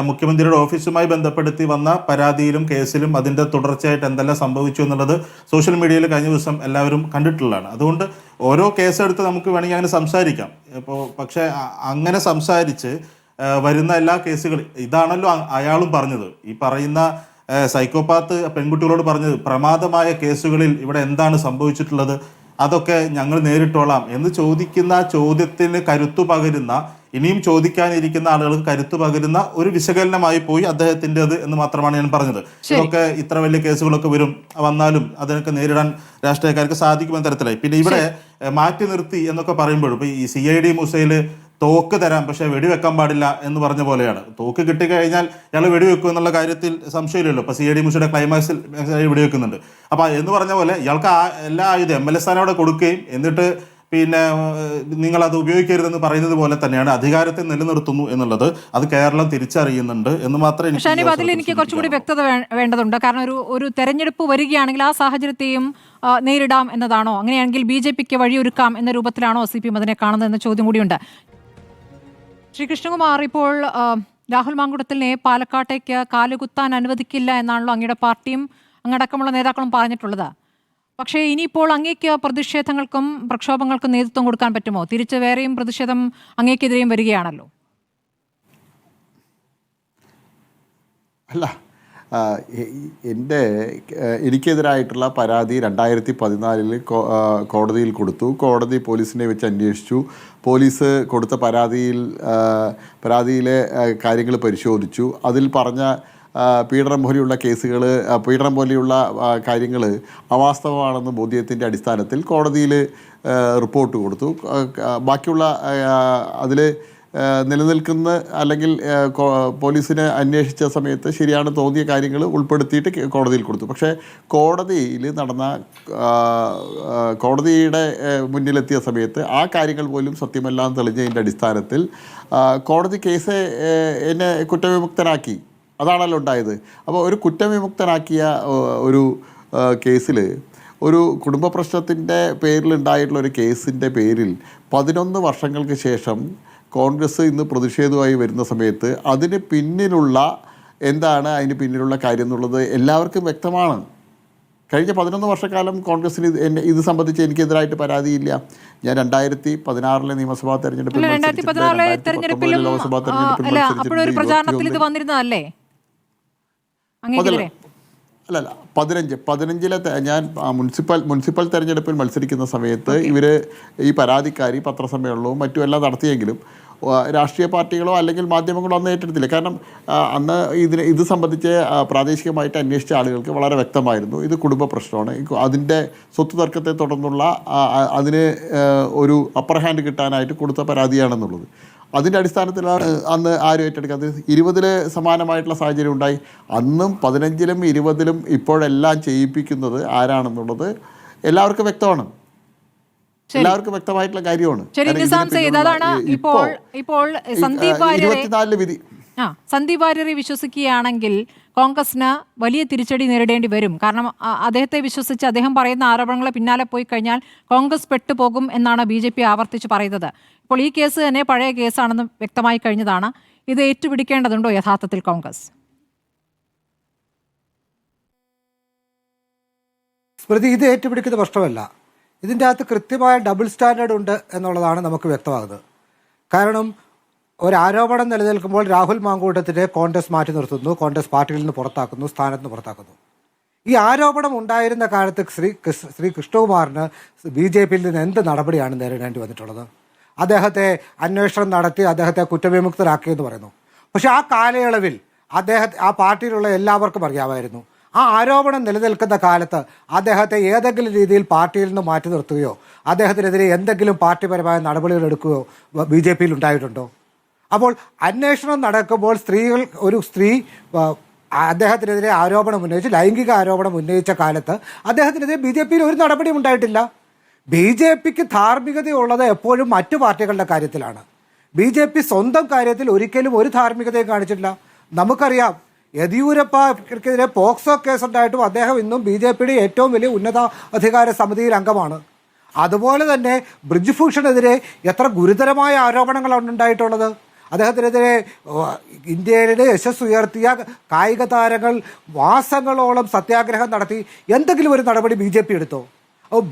മുഖ്യമന്ത്രിയുടെ ഓഫീസുമായി ബന്ധപ്പെടുത്തി വന്ന പരാതിയിലും കേസിലും അതിൻ്റെ തുടർച്ചയായിട്ട് എന്തെല്ലാം സംഭവിച്ചു എന്നുള്ളത് സോഷ്യൽ മീഡിയയിൽ കഴിഞ്ഞ ദിവസം എല്ലാവരും കണ്ടിട്ടുള്ളതാണ്. അതുകൊണ്ട് ഓരോ കേസെടുത്ത് നമുക്ക് വേണമെങ്കിൽ അങ്ങനെ സംസാരിക്കാം. ഇപ്പോൾ പക്ഷേ അങ്ങനെ സംസാരിച്ച് വരുന്ന എല്ലാ കേസുകളും ഇതാണല്ലോ അയാളും പറഞ്ഞത്. ഈ പറയുന്ന സൈക്കോപാത്ത് പെൺകുട്ടികളോട് പറഞ്ഞത്, പ്രമാദമായ കേസുകളിൽ ഇവിടെ എന്താണ് സംഭവിച്ചിട്ടുള്ളത്, അതൊക്കെ ഞങ്ങൾ നേരിട്ടോളാം എന്ന് ചോദിക്കുന്ന ചോദ്യത്തിന് കരുത്തു പകരുന്ന, ഇനിയും ചോദിക്കാനിരിക്കുന്ന ആളുകൾക്ക് കരുത്തു പകരുന്ന ഒരു വിശകലനമായി പോയി അദ്ദേഹത്തിൻ്റെത് എന്ന് മാത്രമാണ് ഞാൻ പറഞ്ഞത്. ഇതൊക്കെ ഇത്ര വലിയ കേസുകളൊക്കെ വന്നാലും അതിനൊക്കെ നേരിടാൻ രാഷ്ട്രീയക്കാർക്ക് സാധിക്കുമെന്ന തരത്തിലായി. പിന്നെ ഇവിടെ മാറ്റി നിർത്തി എന്നൊക്കെ പറയുമ്പോഴും ഇപ്പോൾ ഈ CID മൂസയിൽ തോക്ക് തരാം പക്ഷേ വെടിവെക്കാൻ പാടില്ല എന്ന് പറഞ്ഞ പോലെയാണ്. തോക്ക് കിട്ടിക്കഴിഞ്ഞാൽ ഇയാൾ വെടിവെക്കും എന്നുള്ള കാര്യത്തിൽ സംശയമില്ലല്ലോ. ഇപ്പോൾ CID മൂസയുടെ ക്ലൈമാക്സിൽ വെടിവെക്കുന്നുണ്ട്. അപ്പോൾ എന്ന് പറഞ്ഞ പോലെ ഇയാൾക്ക് എല്ലാ ആയുധം MLA സ്ഥാനം അവിടെ കൊടുക്കുകയും എന്നിട്ട് പിന്നെ നിങ്ങളത് ഉപയോഗിക്കരുതെന്ന് പറയുന്നത് പോലെ തന്നെയാണ് അധികാരത്തെ നിലനിർത്തുന്നു എന്നുള്ളത്. അത് കേരളം തിരിച്ചറിയുന്നുണ്ട് എന്ന് മാത്രമേ എനിക്ക് കുറച്ചുകൂടി വ്യക്തത വേണ്ടതുണ്ട്. കാരണം ഒരു തെരഞ്ഞെടുപ്പ് വരികയാണെങ്കിൽ ആ സാഹചര്യത്തെയും നേരിടാം എന്നതാണോ? അങ്ങനെയാണെങ്കിൽ BJPക്ക് വഴിയൊരുക്കാം എന്ന രൂപത്തിലാണോ CPM അതിനെ കാണുന്നത് എന്ന ചോദ്യം കൂടിയുണ്ട്. ശ്രീ കൃഷ്ണകുമാർ, ഇപ്പോൾ രാഹുൽ മാങ്കൂട്ടത്തിലിനെ പാലക്കാട്ടേക്ക് കാലുകുത്താൻ അനുവദിക്കില്ല എന്നാണല്ലോ അങ്ങയുടെ പാർട്ടിയും അങ്ങടക്കമുള്ള നേതാക്കളും പറഞ്ഞിട്ടുള്ളത്. പക്ഷേ ഇനിയിപ്പോൾ അങ്ങേക്ക് പ്രതിഷേധങ്ങൾക്കും പ്രക്ഷോഭങ്ങൾക്കും നേതൃത്വം കൊടുക്കാൻ പറ്റുമോ? തിരിച്ച് വേറെയും പ്രതിഷേധം അങ്ങേക്കെതിരെയും വരികയാണല്ലോ. അല്ല, എനിക്കെതിരായിട്ടുള്ള പരാതി 2014 കോടതിയിൽ കൊടുത്തു. കോടതി പോലീസിനെ വെച്ച് അന്വേഷിച്ചു. പോലീസ് കൊടുത്ത പരാതിയിലെ കാര്യങ്ങൾ പരിശോധിച്ചു. അതിൽ പറഞ്ഞ പീഡനം പോലെയുള്ള കേസുകൾ, പീഡനം പോലെയുള്ള കാര്യങ്ങൾ അവാസ്തവമാണെന്ന് ബോധ്യത്തിൻ്റെ അടിസ്ഥാനത്തിൽ കോടതിയിൽ റിപ്പോർട്ട് കൊടുത്തു. ബാക്കിയുള്ള അതിൽ നിലനിൽക്കുന്ന അല്ലെങ്കിൽ പോലീസിനെ അന്വേഷിച്ച സമയത്ത് ശരിയാണ് തോന്നിയ കാര്യങ്ങൾ ഉൾപ്പെടുത്തിയിട്ട് കോടതിയിൽ കൊടുത്തു. പക്ഷേ കോടതിയിൽ നടന്ന കോടതിയുടെ മുന്നിലെത്തിയ സമയത്ത് ആ കാര്യങ്ങൾ പോലും സത്യമല്ലാന്ന് തെളിഞ്ഞതിൻ്റെ അടിസ്ഥാനത്തിൽ കോടതി കേസ് എന്നെ കുറ്റവിമുക്തനാക്കി. അതാണല്ലോ ഉണ്ടായത്. അപ്പോൾ ഒരു കുറ്റവിമുക്തനാക്കിയ ഒരു കേസിൽ ഒരു കുടുംബ പ്രശ്നത്തിൻ്റെ പേരിലുണ്ടായിട്ടുള്ള ഒരു കേസിൻ്റെ പേരിൽ 11 വർഷങ്ങൾക്ക് ശേഷം കോൺഗ്രസ് ഇന്ന് പ്രതിഷേധമായി വരുന്ന സമയത്ത് അതിന് പിന്നിലുള്ള എന്താണ്, അതിന് പിന്നിലുള്ള കാര്യം എന്നുള്ളത് എല്ലാവർക്കും വ്യക്തമാണ്. കഴിഞ്ഞ 11 വർഷക്കാലം കോൺഗ്രസിന് ഇത് സംബന്ധിച്ച് എനിക്കെതിരായിട്ട് പരാതിയില്ല. ഞാൻ 2016 നിയമസഭാ തെരഞ്ഞെടുപ്പിൽ ലോക്സഭാ തെരഞ്ഞെടുപ്പിൽ അല്ലല്ല 15 ഞാൻ മുനിസിപ്പൽ തെരഞ്ഞെടുപ്പിൽ മത്സരിക്കുന്ന സമയത്ത് ഇവർ ഈ പരാതിക്കാരി പത്രസമ്മേളനവും മറ്റുമെല്ലാം നടത്തിയെങ്കിലും രാഷ്ട്രീയ പാർട്ടികളോ അല്ലെങ്കിൽ മാധ്യമങ്ങളോ അന്ന് ഏറ്റെടുത്തില്ല. കാരണം അന്ന് ഇത് സംബന്ധിച്ച് പ്രാദേശികമായിട്ട് അന്വേഷിച്ച ആളുകൾക്ക് വളരെ വ്യക്തമായിരുന്നു ഇത് കുടുംബ പ്രശ്നമാണ്, അതിൻ്റെ സ്വത്ത് തർക്കത്തെ തുടർന്നുള്ള അതിന് ഒരു അപ്പർ ഹാൻഡ് കിട്ടാനായിട്ട് കൊടുത്ത പരാതിയാണെന്നുള്ളത്. അതിൻ്റെ അടിസ്ഥാനത്തിലാണ് അന്ന് ആരും ഏറ്റെടുക്കാത്തത്. 20 സമാനമായിട്ടുള്ള സാഹചര്യം ഉണ്ടായി. അന്നും 15-ലും 20-ലും ഇപ്പോഴെല്ലാം ചെയ്യിപ്പിക്കുന്നത് ആരാണെന്നുള്ളത് എല്ലാവർക്കും വ്യക്തമാണ്. എല്ലാവർക്കും വ്യക്തമായിട്ടുള്ള കാര്യമാണ്. സന്ദീപ് വാര്യരെ വിശ്വസിക്കുകയാണെങ്കിൽ കോൺഗ്രസിന് വലിയ തിരിച്ചടി നേരിടേണ്ടി വരും. കാരണം അദ്ദേഹത്തെ വിശ്വസിച്ച് അദ്ദേഹം പറയുന്ന ആരോപണങ്ങളെ പിന്നാലെ പോയി കഴിഞ്ഞാൽ കോൺഗ്രസ് പെട്ടുപോകും എന്നാണ് BJP ആവർത്തിച്ച് പറയുന്നത്. ഇപ്പോൾ ഈ കേസ് തന്നെ പഴയ കേസാണെന്ന് വ്യക്തമായി കഴിഞ്ഞതാണ്. ഇത് ഏറ്റുപിടിക്കേണ്ടതുണ്ടോ യഥാർത്ഥത്തിൽ കോൺഗ്രസ്? സ്മൃതി, ഇത് ഏറ്റുപിടിക്കുന്ന പ്രശ്നമല്ല. ഇതിൻ്റെ അകത്ത് കൃത്യമായ ഡബിൾ സ്റ്റാൻഡേർഡ് ഉണ്ട് എന്നുള്ളതാണ് നമുക്ക് വ്യക്തമാകുന്നത്. കാരണം ഒരാരോപണം നിലനിൽക്കുമ്പോൾ രാഹുൽ മാങ്കൂട്ടത്തിനെ കോൺഗ്രസ് മാറ്റി നിർത്തുന്നു, കോൺഗ്രസ് പാർട്ടിയിൽ നിന്ന് പുറത്താക്കുന്നു, സ്ഥാനത്ത് നിന്ന് പുറത്താക്കുന്നു. ഈ ആരോപണം ഉണ്ടായിരുന്ന കാലത്ത് ശ്രീ കൃഷ്ണകുമാറിന് BJPയിൽ നിന്ന് എന്ത് നടപടിയാണ് നേരിടേണ്ടി വന്നിട്ടുള്ളത്? അദ്ദേഹത്തെ അന്വേഷണം നടത്തി അദ്ദേഹത്തെ കുറ്റവിമുക്തരാക്കിയെന്ന് പറയുന്നു. പക്ഷെ ആ കാലയളവിൽ ആ പാർട്ടിയിലുള്ള എല്ലാവർക്കും അറിയാമായിരുന്നു ആ ആരോപണം നിലനിൽക്കുന്ന കാലത്ത് അദ്ദേഹത്തെ ഏതെങ്കിലും രീതിയിൽ പാർട്ടിയിൽ നിന്ന് മാറ്റി നിർത്തുകയോ അദ്ദേഹത്തിനെതിരെ എന്തെങ്കിലും പാർട്ടിപരമായ നടപടികൾ എടുക്കുകയോ BJPയിൽ ഉണ്ടായിട്ടുണ്ടോ? അപ്പോൾ അന്വേഷണം നടക്കുമ്പോൾ ഒരു സ്ത്രീ അദ്ദേഹത്തിനെതിരെ ആരോപണം ഉന്നയിച്ച് ലൈംഗിക ആരോപണം ഉന്നയിച്ച കാലത്ത് അദ്ദേഹത്തിനെതിരെ BJPയിൽ ഒരു നടപടിയും ഉണ്ടായിട്ടില്ല. BJPക്ക് ധാർമ്മികതയുള്ളത് എപ്പോഴും മറ്റു പാർട്ടികളുടെ കാര്യത്തിലാണ്. BJP സ്വന്തം കാര്യത്തിൽ ഒരിക്കലും ഒരു ധാർമ്മികതയും കാണിച്ചിട്ടില്ല. നമുക്കറിയാം, യെദ്യൂരപ്പക്കെതിരെ പോക്സോ കേസുണ്ടായിട്ടും അദ്ദേഹം ഇന്നും BJPയുടെ ഏറ്റവും വലിയ ഉന്നത അധികാര സമിതിയിൽ അംഗമാണ്. അതുപോലെ തന്നെ ബ്രിജ്ഭൂഷണെതിരെ എത്ര ഗുരുതരമായ ആരോപണങ്ങളാണ് ഉണ്ടായിട്ടുള്ളത്. അദ്ദേഹത്തിനെതിരെ ഇന്ത്യയുടെ യശസ് ഉയർത്തിയ കായിക താരങ്ങൾ മാസങ്ങളോളം സത്യാഗ്രഹം നടത്തി. എന്തെങ്കിലും ഒരു നടപടി BJP എടുത്തോ? അപ്പോൾ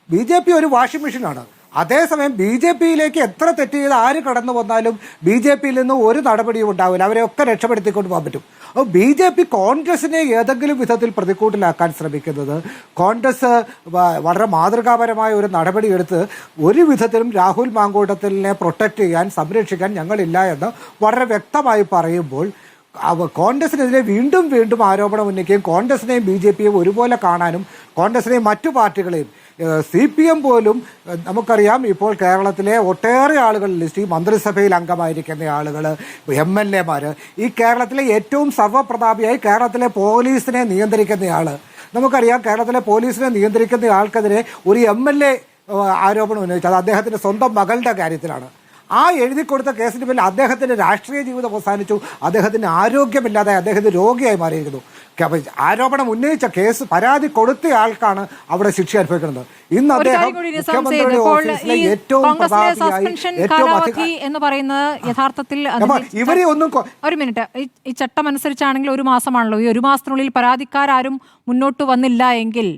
BJP ഒരു വാഷിംഗ് മെഷീനാണ്. അതേസമയം BJPയിലേക്ക് എത്ര തെറ്റ് ചെയ്ത് ആര് കടന്നു വന്നാലും BJPയിൽ നിന്ന് ഒരു നടപടിയും ഉണ്ടാവില്ല. അവരെയൊക്കെ രക്ഷപ്പെടുത്തിക്കൊണ്ട് പോകാൻ പറ്റും. അപ്പോൾ BJP കോൺഗ്രസിനെ ഏതെങ്കിലും വിധത്തിൽ പ്രതിക്കൂട്ടിലാക്കാൻ ശ്രമിക്കുന്നത്, കോൺഗ്രസ് വളരെ മാതൃകാപരമായ ഒരു നടപടി എടുത്ത് ഒരു വിധത്തിലും രാഹുൽ മാങ്കൂട്ടത്തിനെ പ്രൊട്ടക്റ്റ് ചെയ്യാൻ, സംരക്ഷിക്കാൻ ഞങ്ങളില്ല എന്ന് വളരെ വ്യക്തമായി പറയുമ്പോൾ കോൺഗ്രസിനെതിരെ വീണ്ടും വീണ്ടും ആരോപണം ഉന്നയിക്കുകയും കോൺഗ്രസിനെയും BJPയെയും ഒരുപോലെ കാണാനും കോൺഗ്രസിനെയും മറ്റു പാർട്ടികളെയും CPM പോലും നമുക്കറിയാം ഇപ്പോൾ കേരളത്തിലെ ഒട്ടേറെ ആളുകൾ ലിസ്റ്റ്, ഈ മന്ത്രിസഭയിൽ അംഗമായിരിക്കുന്ന ആളുകൾ, MLA മാർ, ഈ കേരളത്തിലെ ഏറ്റവും സർവ്വപ്രതാപിയായി കേരളത്തിലെ പോലീസിനെ നിയന്ത്രിക്കുന്നയാൾ, നമുക്കറിയാം കേരളത്തിലെ പോലീസിനെ നിയന്ത്രിക്കുന്ന ആൾക്കെതിരെ ഒരു MLA ആരോപണം ഉന്നയിച്ചത് അദ്ദേഹത്തിൻ്റെ സ്വന്തം മകളുടെ കാര്യത്തിലാണ്. ആ എഴുതി കൊടുത്ത കേസിന് പേരിൽ അദ്ദേഹത്തിൻ്റെ രാഷ്ട്രീയ ജീവിതം അവസാനിച്ചു. അദ്ദേഹത്തിന് ആരോഗ്യമില്ലാതെ അദ്ദേഹത്തിന് രോഗിയായി മാറിയിരിക്കുന്നു. ആരോപണം ഉന്നയിച്ച കേസ് പരാതി കൊടുത്ത ആൾക്കാണ് അവിടെ ശിക്ഷ അനുഭവിക്കുന്നത്. ഇന്ന് അദ്ദേഹം മുഖ്യമന്ത്രിയുടെ ഓഫീസിലെ ഏറ്റവും എന്ന് പറയുന്നത് യഥാർത്ഥത്തിൽ ഇവരെ ഒന്നും ഒരു മിനിറ്റ്, ഈ ചട്ടം അനുസരിച്ചാണെങ്കിൽ 1 മാസമാണല്ലോ. ഈ 1 മാസത്തിനുള്ളിൽ പരാതിക്കാരും മുന്നോട്ട് വന്നില്ല എങ്കിൽ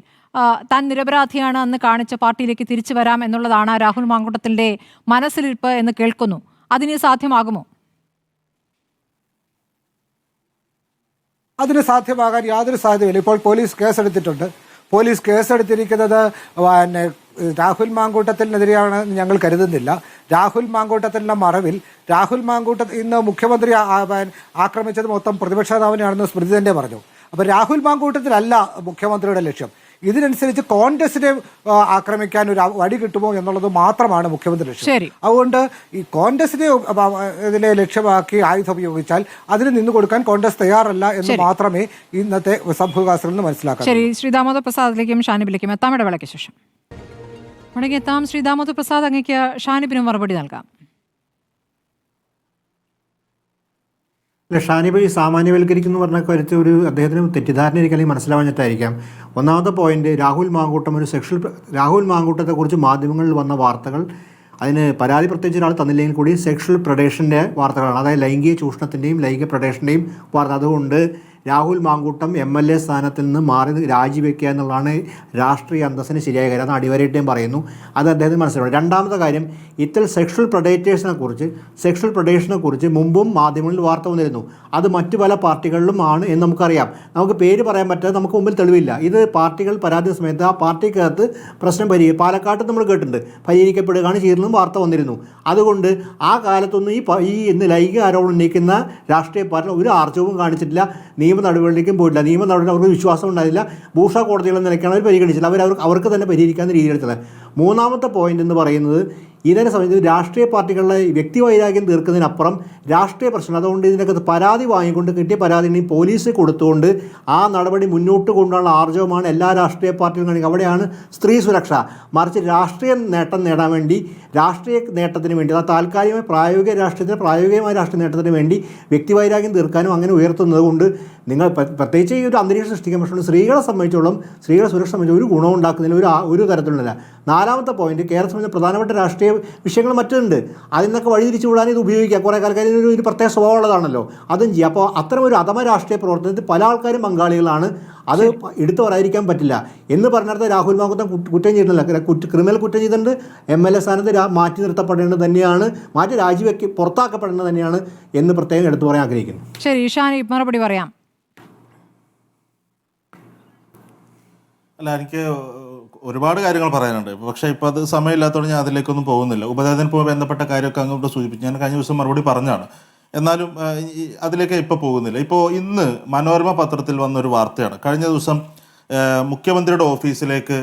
താൻ നിരപരാധിയാണ് അന്ന് കാണിച്ച പാർട്ടിയിലേക്ക് തിരിച്ചു വരാം എന്നുള്ളതാണ് രാഹുൽ മാങ്കൂട്ടത്തിന്റെ മനസ്സിലിരിപ്പ് എന്ന് കേൾക്കുന്നു. അതിന് സാധ്യമാകുമോ? അതിന് സാധ്യമാകാൻ യാതൊരു സാധ്യതയില്ല. ഇപ്പോൾ പോലീസ് കേസെടുത്തിട്ടുണ്ട്. പോലീസ് കേസെടുത്തിരിക്കുന്നത് രാഹുൽ മാങ്കൂട്ടത്തിനെതിരെയാണ് ഞങ്ങൾ കരുതുന്നില്ല. രാഹുൽ മാങ്കൂട്ടത്തിൻ്റെ മറവിൽ രാഹുൽ മാങ്കൂട്ടത്തിൽ ഇന്ന് മുഖ്യമന്ത്രി ആക്രമിച്ചത് മൊത്തം പ്രതിപക്ഷ നേതാവിനെയാണെന്ന് സ്മൃതി തന്നെ പറഞ്ഞു. അപ്പോൾ രാഹുൽ മാങ്കൂട്ടത്തിലല്ല മുഖ്യമന്ത്രിയുടെ ലക്ഷ്യം. ഇതിനനുസരിച്ച് കോൺഗ്രസിനെ ആക്രമിക്കാൻ ഒരു വഴി കിട്ടുമോ എന്നുള്ളത് മാത്രമാണ് മുഖ്യമന്ത്രി ലക്ഷ്യം. അതുകൊണ്ട് ഈ കോൺഗ്രസിനെ ഇതിനെ ലക്ഷ്യമാക്കി ആയുധം ഉപയോഗിച്ചാൽ അതിന് നിന്നു കൊടുക്കാൻ കോൺഗ്രസ് തയ്യാറല്ല എന്ന് മാത്രമേ ഇന്നത്തെ സംഭവവികാസങ്ങളിൽ നിന്ന് മനസ്സിലാക്കാം. ശരി, ശ്രീ ദാമോദർ പ്രസാദിലേക്കും ഷാനിബിലേക്കും എത്താം. ഇടവേളയ്ക്ക് ശേഷം മടങ്ങിയെത്താം. ശ്രീ ദാമോദർ പ്രസാദ്, അങ്ങേക്ക് ഷാനിബിന് മറുപടി നൽകാം. അല്ല, ഷാനിബ് ഈ സാമാന്യവൽക്കരിക്കുന്നു പറഞ്ഞ കാര്യത്തിൽ ഒരു അദ്ദേഹത്തിന് തെറ്റിദ്ധാരണയായിരിക്കും, അല്ലെങ്കിൽ മനസ്സിലാവാഞ്ഞിട്ടായിരിക്കാം. ഒന്നാമത്തെ പോയിന്റ്, രാഹുൽ മാങ്കൂട്ടത്തെക്കുറിച്ച് മാധ്യമങ്ങളിൽ വന്ന വാർത്തകൾ, അതിന് പരാതി പ്രത്യേകിച്ച് ഒരാൾ തന്നില്ലെങ്കിൽ കൂടി സെക്ഷൽ പ്രൊഡേഷൻ്റെ വാർത്തകളാണ്. അതായത് ലൈംഗിക ചൂഷണത്തിൻ്റെയും ലൈംഗിക പ്രൊഡേഷൻ്റെയും വാർത്ത. അതുകൊണ്ട് രാഹുൽ മാങ്കൂട്ടം MLA സ്ഥാനത്തിൽ നിന്ന് മാറി രാജിവെക്കുക എന്നുള്ളതാണ് രാഷ്ട്രീയ അന്തസ്സിന് ശരിയായ കാര്യം. അത് അടിവരയിട്ടേയും പറയുന്നു. അത് അദ്ദേഹത്തിന് മനസ്സിലാവും. രണ്ടാമത്തെ കാര്യം, ഇത്തരം സെക്ഷൽ പ്രൊഡേഷനെ കുറിച്ച് മുമ്പും മാധ്യമങ്ങളിൽ വാർത്ത വന്നിരുന്നു. അത് മറ്റു പല പാർട്ടികളിലും ആണ് എന്ന് നമുക്കറിയാം. നമുക്ക് പേര് പറയാൻ പറ്റാതെ നമുക്ക് മുമ്പിൽ തെളിവില്ല. ഇത് പാർട്ടികൾ പരാതി സമയത്ത് ആ പാർട്ടിക്കകത്ത് പ്രശ്നം പാലക്കാട്ട് നമ്മൾ കേട്ടിട്ടുണ്ട്, പരിഹരിക്കപ്പെടുകയാണ് ചെയ്തതെന്നും വാർത്ത വന്നിരുന്നു. അതുകൊണ്ട് ആ കാലത്തൊന്നും ഈ ഇന്ന് ലൈംഗിക ആരോപണം ഉന്നയിക്കുന്ന രാഷ്ട്രീയ പാർട്ടികൾ ഒരു ആർജവും കാണിച്ചിട്ടില്ല, നിയമ നടപടിയിലേക്കും പോയിട്ടില്ല. നിയമ നടപടി അവർക്ക് വിശ്വാസം ഉണ്ടായില്ല. ഭൂഷ കോടതികളെന്ന നിലയ്ക്കാണ് അവർ പരിഗണിച്ചത്. അവർക്ക് തന്നെ പരിഹരിക്കാവുന്ന രീതിയിലെടുത്തത്. മൂന്നാമത്തെ പോയിന്റ് എന്ന് പറയുന്നത്, ഇതിനെ സംബന്ധിച്ച് രാഷ്ട്രീയ പാർട്ടികളുടെ വ്യക്തിവൈരാഗ്യം തീർക്കുന്നതിനപ്പുറം രാഷ്ട്രീയ പ്രശ്നം. അതുകൊണ്ട് ഇതിനകത്ത് പരാതി വാങ്ങിക്കൊണ്ട് കിട്ടിയ പരാതി പോലീസ് കൊടുത്തുകൊണ്ട് ആ നടപടി മുന്നോട്ട് കൊണ്ടുള്ള ആർജവമാണ് എല്ലാ രാഷ്ട്രീയ പാർട്ടികളും കാണിക്കുക. അവിടെയാണ് സ്ത്രീ സുരക്ഷ. മറിച്ച് രാഷ്ട്രീയ നേട്ടം നേടാൻ വേണ്ടി, രാഷ്ട്രീയ നേട്ടത്തിന് വേണ്ടി, ആ താൽക്കാലികമായ പ്രായോഗികമായ രാഷ്ട്രീയ നേട്ടത്തിന് വേണ്ടി വ്യക്തിവൈരാഗ്യം തീർക്കാനും അങ്ങനെ ഉയർത്തുന്നത് കൊണ്ട് നിങ്ങൾ പ്രത്യേകിച്ച് ഈ ഒരു അന്തരീക്ഷം സൃഷ്ടിക്കാൻ പറ്റുള്ളൂ. സ്ത്രീകളെ സംബന്ധിച്ചോളം, സ്ത്രീകളെ സുരക്ഷ സംബന്ധിച്ച് ഒരു ഗുണം ഉണ്ടാക്കുന്നതിൽ ഒരു തരത്തിലുള്ള. നാലാമത്തെ പോയിന്റ്, കേരളത്തെ സംബന്ധിച്ച് പ്രധാനപ്പെട്ട രാഷ്ട്രീയ വിഷയങ്ങൾ മറ്റുണ്ട്. അതിൽ നിന്നൊക്കെ വഴിതിരിച്ചു വിടാൻ ഇത് ഉപയോഗിക്കുക. കുറേ കാലക്കാർ ഒരു പ്രത്യേക സ്വഭാവമുള്ളതാണല്ലോ, അതും ചെയ്യുക. അപ്പോൾ അത്തരം ഒരു അധമ രാഷ്ട്രീയ പ്രവർത്തനത്തിൽ പല ആൾക്കാരും പങ്കാളികളാണ്. അത് എടുത്തു പറയാതിരിക്കാൻ പറ്റില്ല. എന്ന് പറഞ്ഞിടത്ത് രാഹുൽ മാങ്കൂട്ടം കുറ്റം ചെയ്തിട്ടില്ല, ക്രിമിനൽ കുറ്റം ചെയ്തിട്ടുണ്ട്. MLA സ്ഥാനത്ത് മാറ്റി നിർത്തപ്പെടേണ്ടത് തന്നെയാണ്, പുറത്താക്കപ്പെടേണ്ടത് തന്നെയാണ് എന്ന് പ്രത്യേകം എടുത്തു പറയാൻ ആഗ്രഹിക്കുന്നു. ശരി, ഷാനി മറുപടി പറയാം. അല്ല, എനിക്ക് ഒരുപാട് കാര്യങ്ങൾ പറയാനുണ്ട്. പക്ഷേ ഇപ്പോൾ അത് സമയമില്ലാത്തതുകൊണ്ട് ഞാൻ അതിലേക്കൊന്നും പോകുന്നില്ല. ഉപതെരഞ്ഞെടുപ്പുമായി ബന്ധപ്പെട്ട കാര്യമൊക്കെ അങ്ങോട്ട് സൂചിപ്പിച്ചു. ഞാൻ കഴിഞ്ഞ ദിവസം മറുപടി പറഞ്ഞാണ്. എന്നാലും അതിലേക്ക് ഇപ്പോൾ പോകുന്നില്ല. ഇപ്പോൾ ഇന്ന് മനോരമ പത്രത്തിൽ വന്നൊരു വാർത്തയാണ്. കഴിഞ്ഞ ദിവസം മുഖ്യമന്ത്രിയുടെ ഓഫീസിലേക്ക്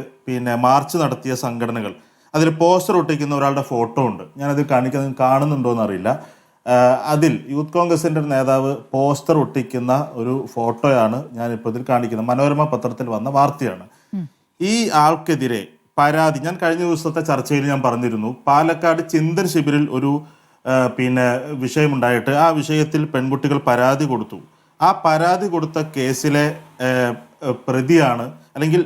മാർച്ച് നടത്തിയ സംഘടനകൾ, അതിൽ പോസ്റ്റർ ഒട്ടിക്കുന്ന ഒരാളുടെ ഫോട്ടോ ഉണ്ട്. ഞാനത് കാണുന്നുണ്ടോ എന്നറിയില്ല. അതിൽ യൂത്ത് കോൺഗ്രസിൻ്റെ ഒരു നേതാവ് പോസ്റ്റർ ഒട്ടിക്കുന്ന ഒരു ഫോട്ടോയാണ് ഞാനിപ്പോൾ ഇതിൽ കാണിക്കുന്നത്. മനോരമ പത്രത്തിൽ വന്ന വാർത്തയാണ്. ഈ ആൾക്കെതിരെ പരാതി, ഞാൻ കഴിഞ്ഞ ദിവസത്തെ ചർച്ചയിൽ ഞാൻ പറഞ്ഞിരുന്നു, പാലക്കാട് ചിന്തൻ ശിബിരിൽ ഒരു വിഷയമുണ്ടായിട്ട് ആ വിഷയത്തിൽ പെൺകുട്ടികൾ പരാതി കൊടുത്തു. ആ പരാതി കൊടുത്ത കേസിലെ പ്രതിയാണ്, അല്ലെങ്കിൽ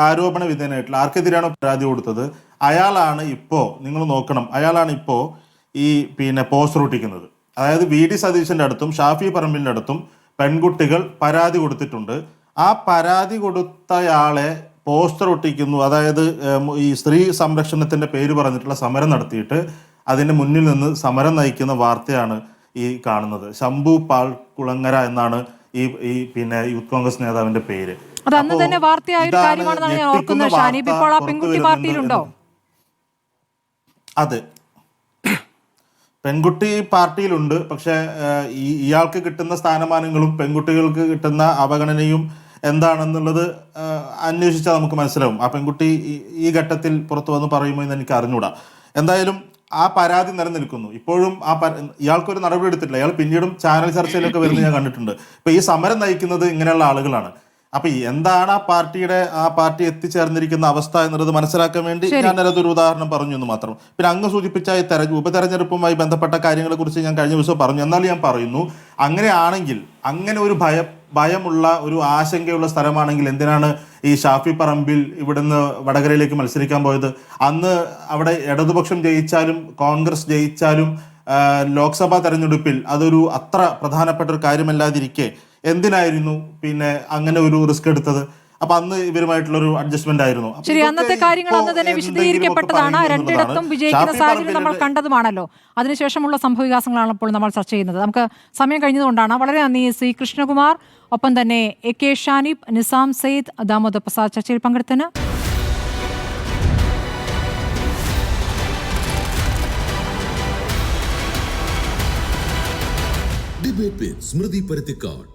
ആരോപണ വിധേയനായിട്ടുള്ള ആർക്കെതിരെയാണോ പരാതി കൊടുത്തത് അയാളാണ് ഇപ്പോൾ, നിങ്ങൾ നോക്കണം, അയാളാണ് ഇപ്പോൾ ഈ പോസ്റ്റർ ഒട്ടിക്കുന്നത്. അതായത് VD സതീശൻ്റെ അടുത്തും ഷാഫി പറമ്പിലിൻ്റെ അടുത്തും പെൺകുട്ടികൾ പരാതി കൊടുത്തിട്ടുണ്ട്. ആ പരാതി കൊടുത്തയാളെ പോസ്റ്റർ ഒട്ടിക്കുന്നു. അതായത് ഈ സ്ത്രീ സംരക്ഷണത്തിൻ്റെ പേര് പറഞ്ഞിട്ടുള്ള സമരം നടത്തിയിട്ട് അതിൻ്റെ മുന്നിൽ നിന്ന് സമരം നയിക്കുന്ന വാർത്തയാണ് ഈ കാണുന്നത്. ശംഭു പാൽക്കുളങ്ങര എന്നാണ് ഈ യൂത്ത് കോൺഗ്രസ് നേതാവിന്റെ പേര്. അത് അന്ന് തന്നെ വാർത്തയായ ഒരു കാര്യമാണെന്നാണ് ഞാൻ ഓർക്കുന്നത്. ഷാനിബ് ഇപ്പോൾ ആ പെൺകുട്ടി പാർട്ടിയിലുണ്ടോ? അതെ, പെൺകുട്ടി പാർട്ടിയിലുണ്ട്. പക്ഷെ ഇയാൾക്ക് കിട്ടുന്ന സ്ഥാനമാനങ്ങളും പെൺകുട്ടികൾക്ക് കിട്ടുന്ന അവഗണനയും എന്താണെന്നുള്ളത് അന്വേഷിച്ചാൽ നമുക്ക് മനസ്സിലാവും. ആ പെൺകുട്ടി ഈ ഘട്ടത്തിൽ പുറത്തു വന്ന് പറയുമോ എന്ന് എനിക്ക് അറിഞ്ഞൂടാ. എന്തായാലും ആ പരാതി നിലനിൽക്കുന്നു. ഇപ്പോഴും ഇയാൾക്കൊരു നടപടി എടുത്തിട്ടില്ല. ഇയാൾ പിന്നീടും ചാനൽ ചർച്ചയിലൊക്കെ വരുന്നത് ഞാൻ കണ്ടിട്ടുണ്ട്. ഇപ്പൊ ഈ സമരം നയിക്കുന്നത് ഇങ്ങനെയുള്ള ആളുകളാണ്. അപ്പൊ എന്താണ് ആ പാർട്ടി എത്തിച്ചേർന്നിരിക്കുന്ന അവസ്ഥ എന്നുള്ളത് മനസ്സിലാക്കാൻ വേണ്ടി ഞാൻ ഒരു ഉദാഹരണം പറഞ്ഞു എന്ന് മാത്രം. പിന്നെ അങ്ങ് സൂചിപ്പിച്ച ഈ ഉപതെരഞ്ഞെടുപ്പുമായി ബന്ധപ്പെട്ട കാര്യങ്ങളെ കുറിച്ച് ഞാൻ കഴിഞ്ഞ ദിവസം പറഞ്ഞു. എന്നാലും ഞാൻ പറയുന്നു, അങ്ങനെയാണെങ്കിൽ, അങ്ങനെ ഒരു ഭയമുള്ള ഒരു ആശങ്കയുള്ള സ്ഥലമാണെങ്കിൽ എന്തിനാണ് ഈ ഷാഫി പറമ്പിൽ ഇവിടുന്ന് വടകരയിലേക്ക് മത്സരിക്കാൻ പോയത്? അന്ന് അവിടെ ഇടതുപക്ഷം ജയിച്ചാലും കോൺഗ്രസ് ജയിച്ചാലും ലോക്സഭാ തെരഞ്ഞെടുപ്പിൽ അതൊരു അത്ര പ്രധാനപ്പെട്ട ഒരു കാര്യമല്ലാതിരിക്കെ എന്തിനായിരുന്നു അങ്ങനെ ഒരു റിസ്ക് എടുത്തത്? അപ്പൊ അന്ന് ഇവരുമായിട്ടുള്ള ഒരു അഡ്ജസ്റ്റ്മെന്റ് ആയിരുന്നു. ശരി, അന്നത്തെ കാര്യങ്ങൾ അന്ന് തന്നെ വിശദീകരിക്കപ്പെട്ടതാണ്. രണ്ടിടത്തും വിജയിക്കുന്ന സാഹചര്യം നമ്മൾ കണ്ടതുമാണല്ലോ. അതിനുശേഷമുള്ള സംഭവവികാസങ്ങളാണ് ഇപ്പോൾ നമ്മൾ ചർച്ച ചെയ്യുന്നത്. നമുക്ക് സമയം കഴിഞ്ഞതുകൊണ്ടാണ്. വളരെ നന്ദി സി കൃഷ്ണകുമാർ, ഒപ്പം തന്നെ AK ഷാനിബ്, നിസാം സെയ്ദ്, ദാമോദർ പ്രസാദ് ചർച്ചയിൽ പങ്കെടുത്തതിന്. ഡിബേറ്റ് വിത്ത് സ്മൃതി പരുത്തിക്കാട്.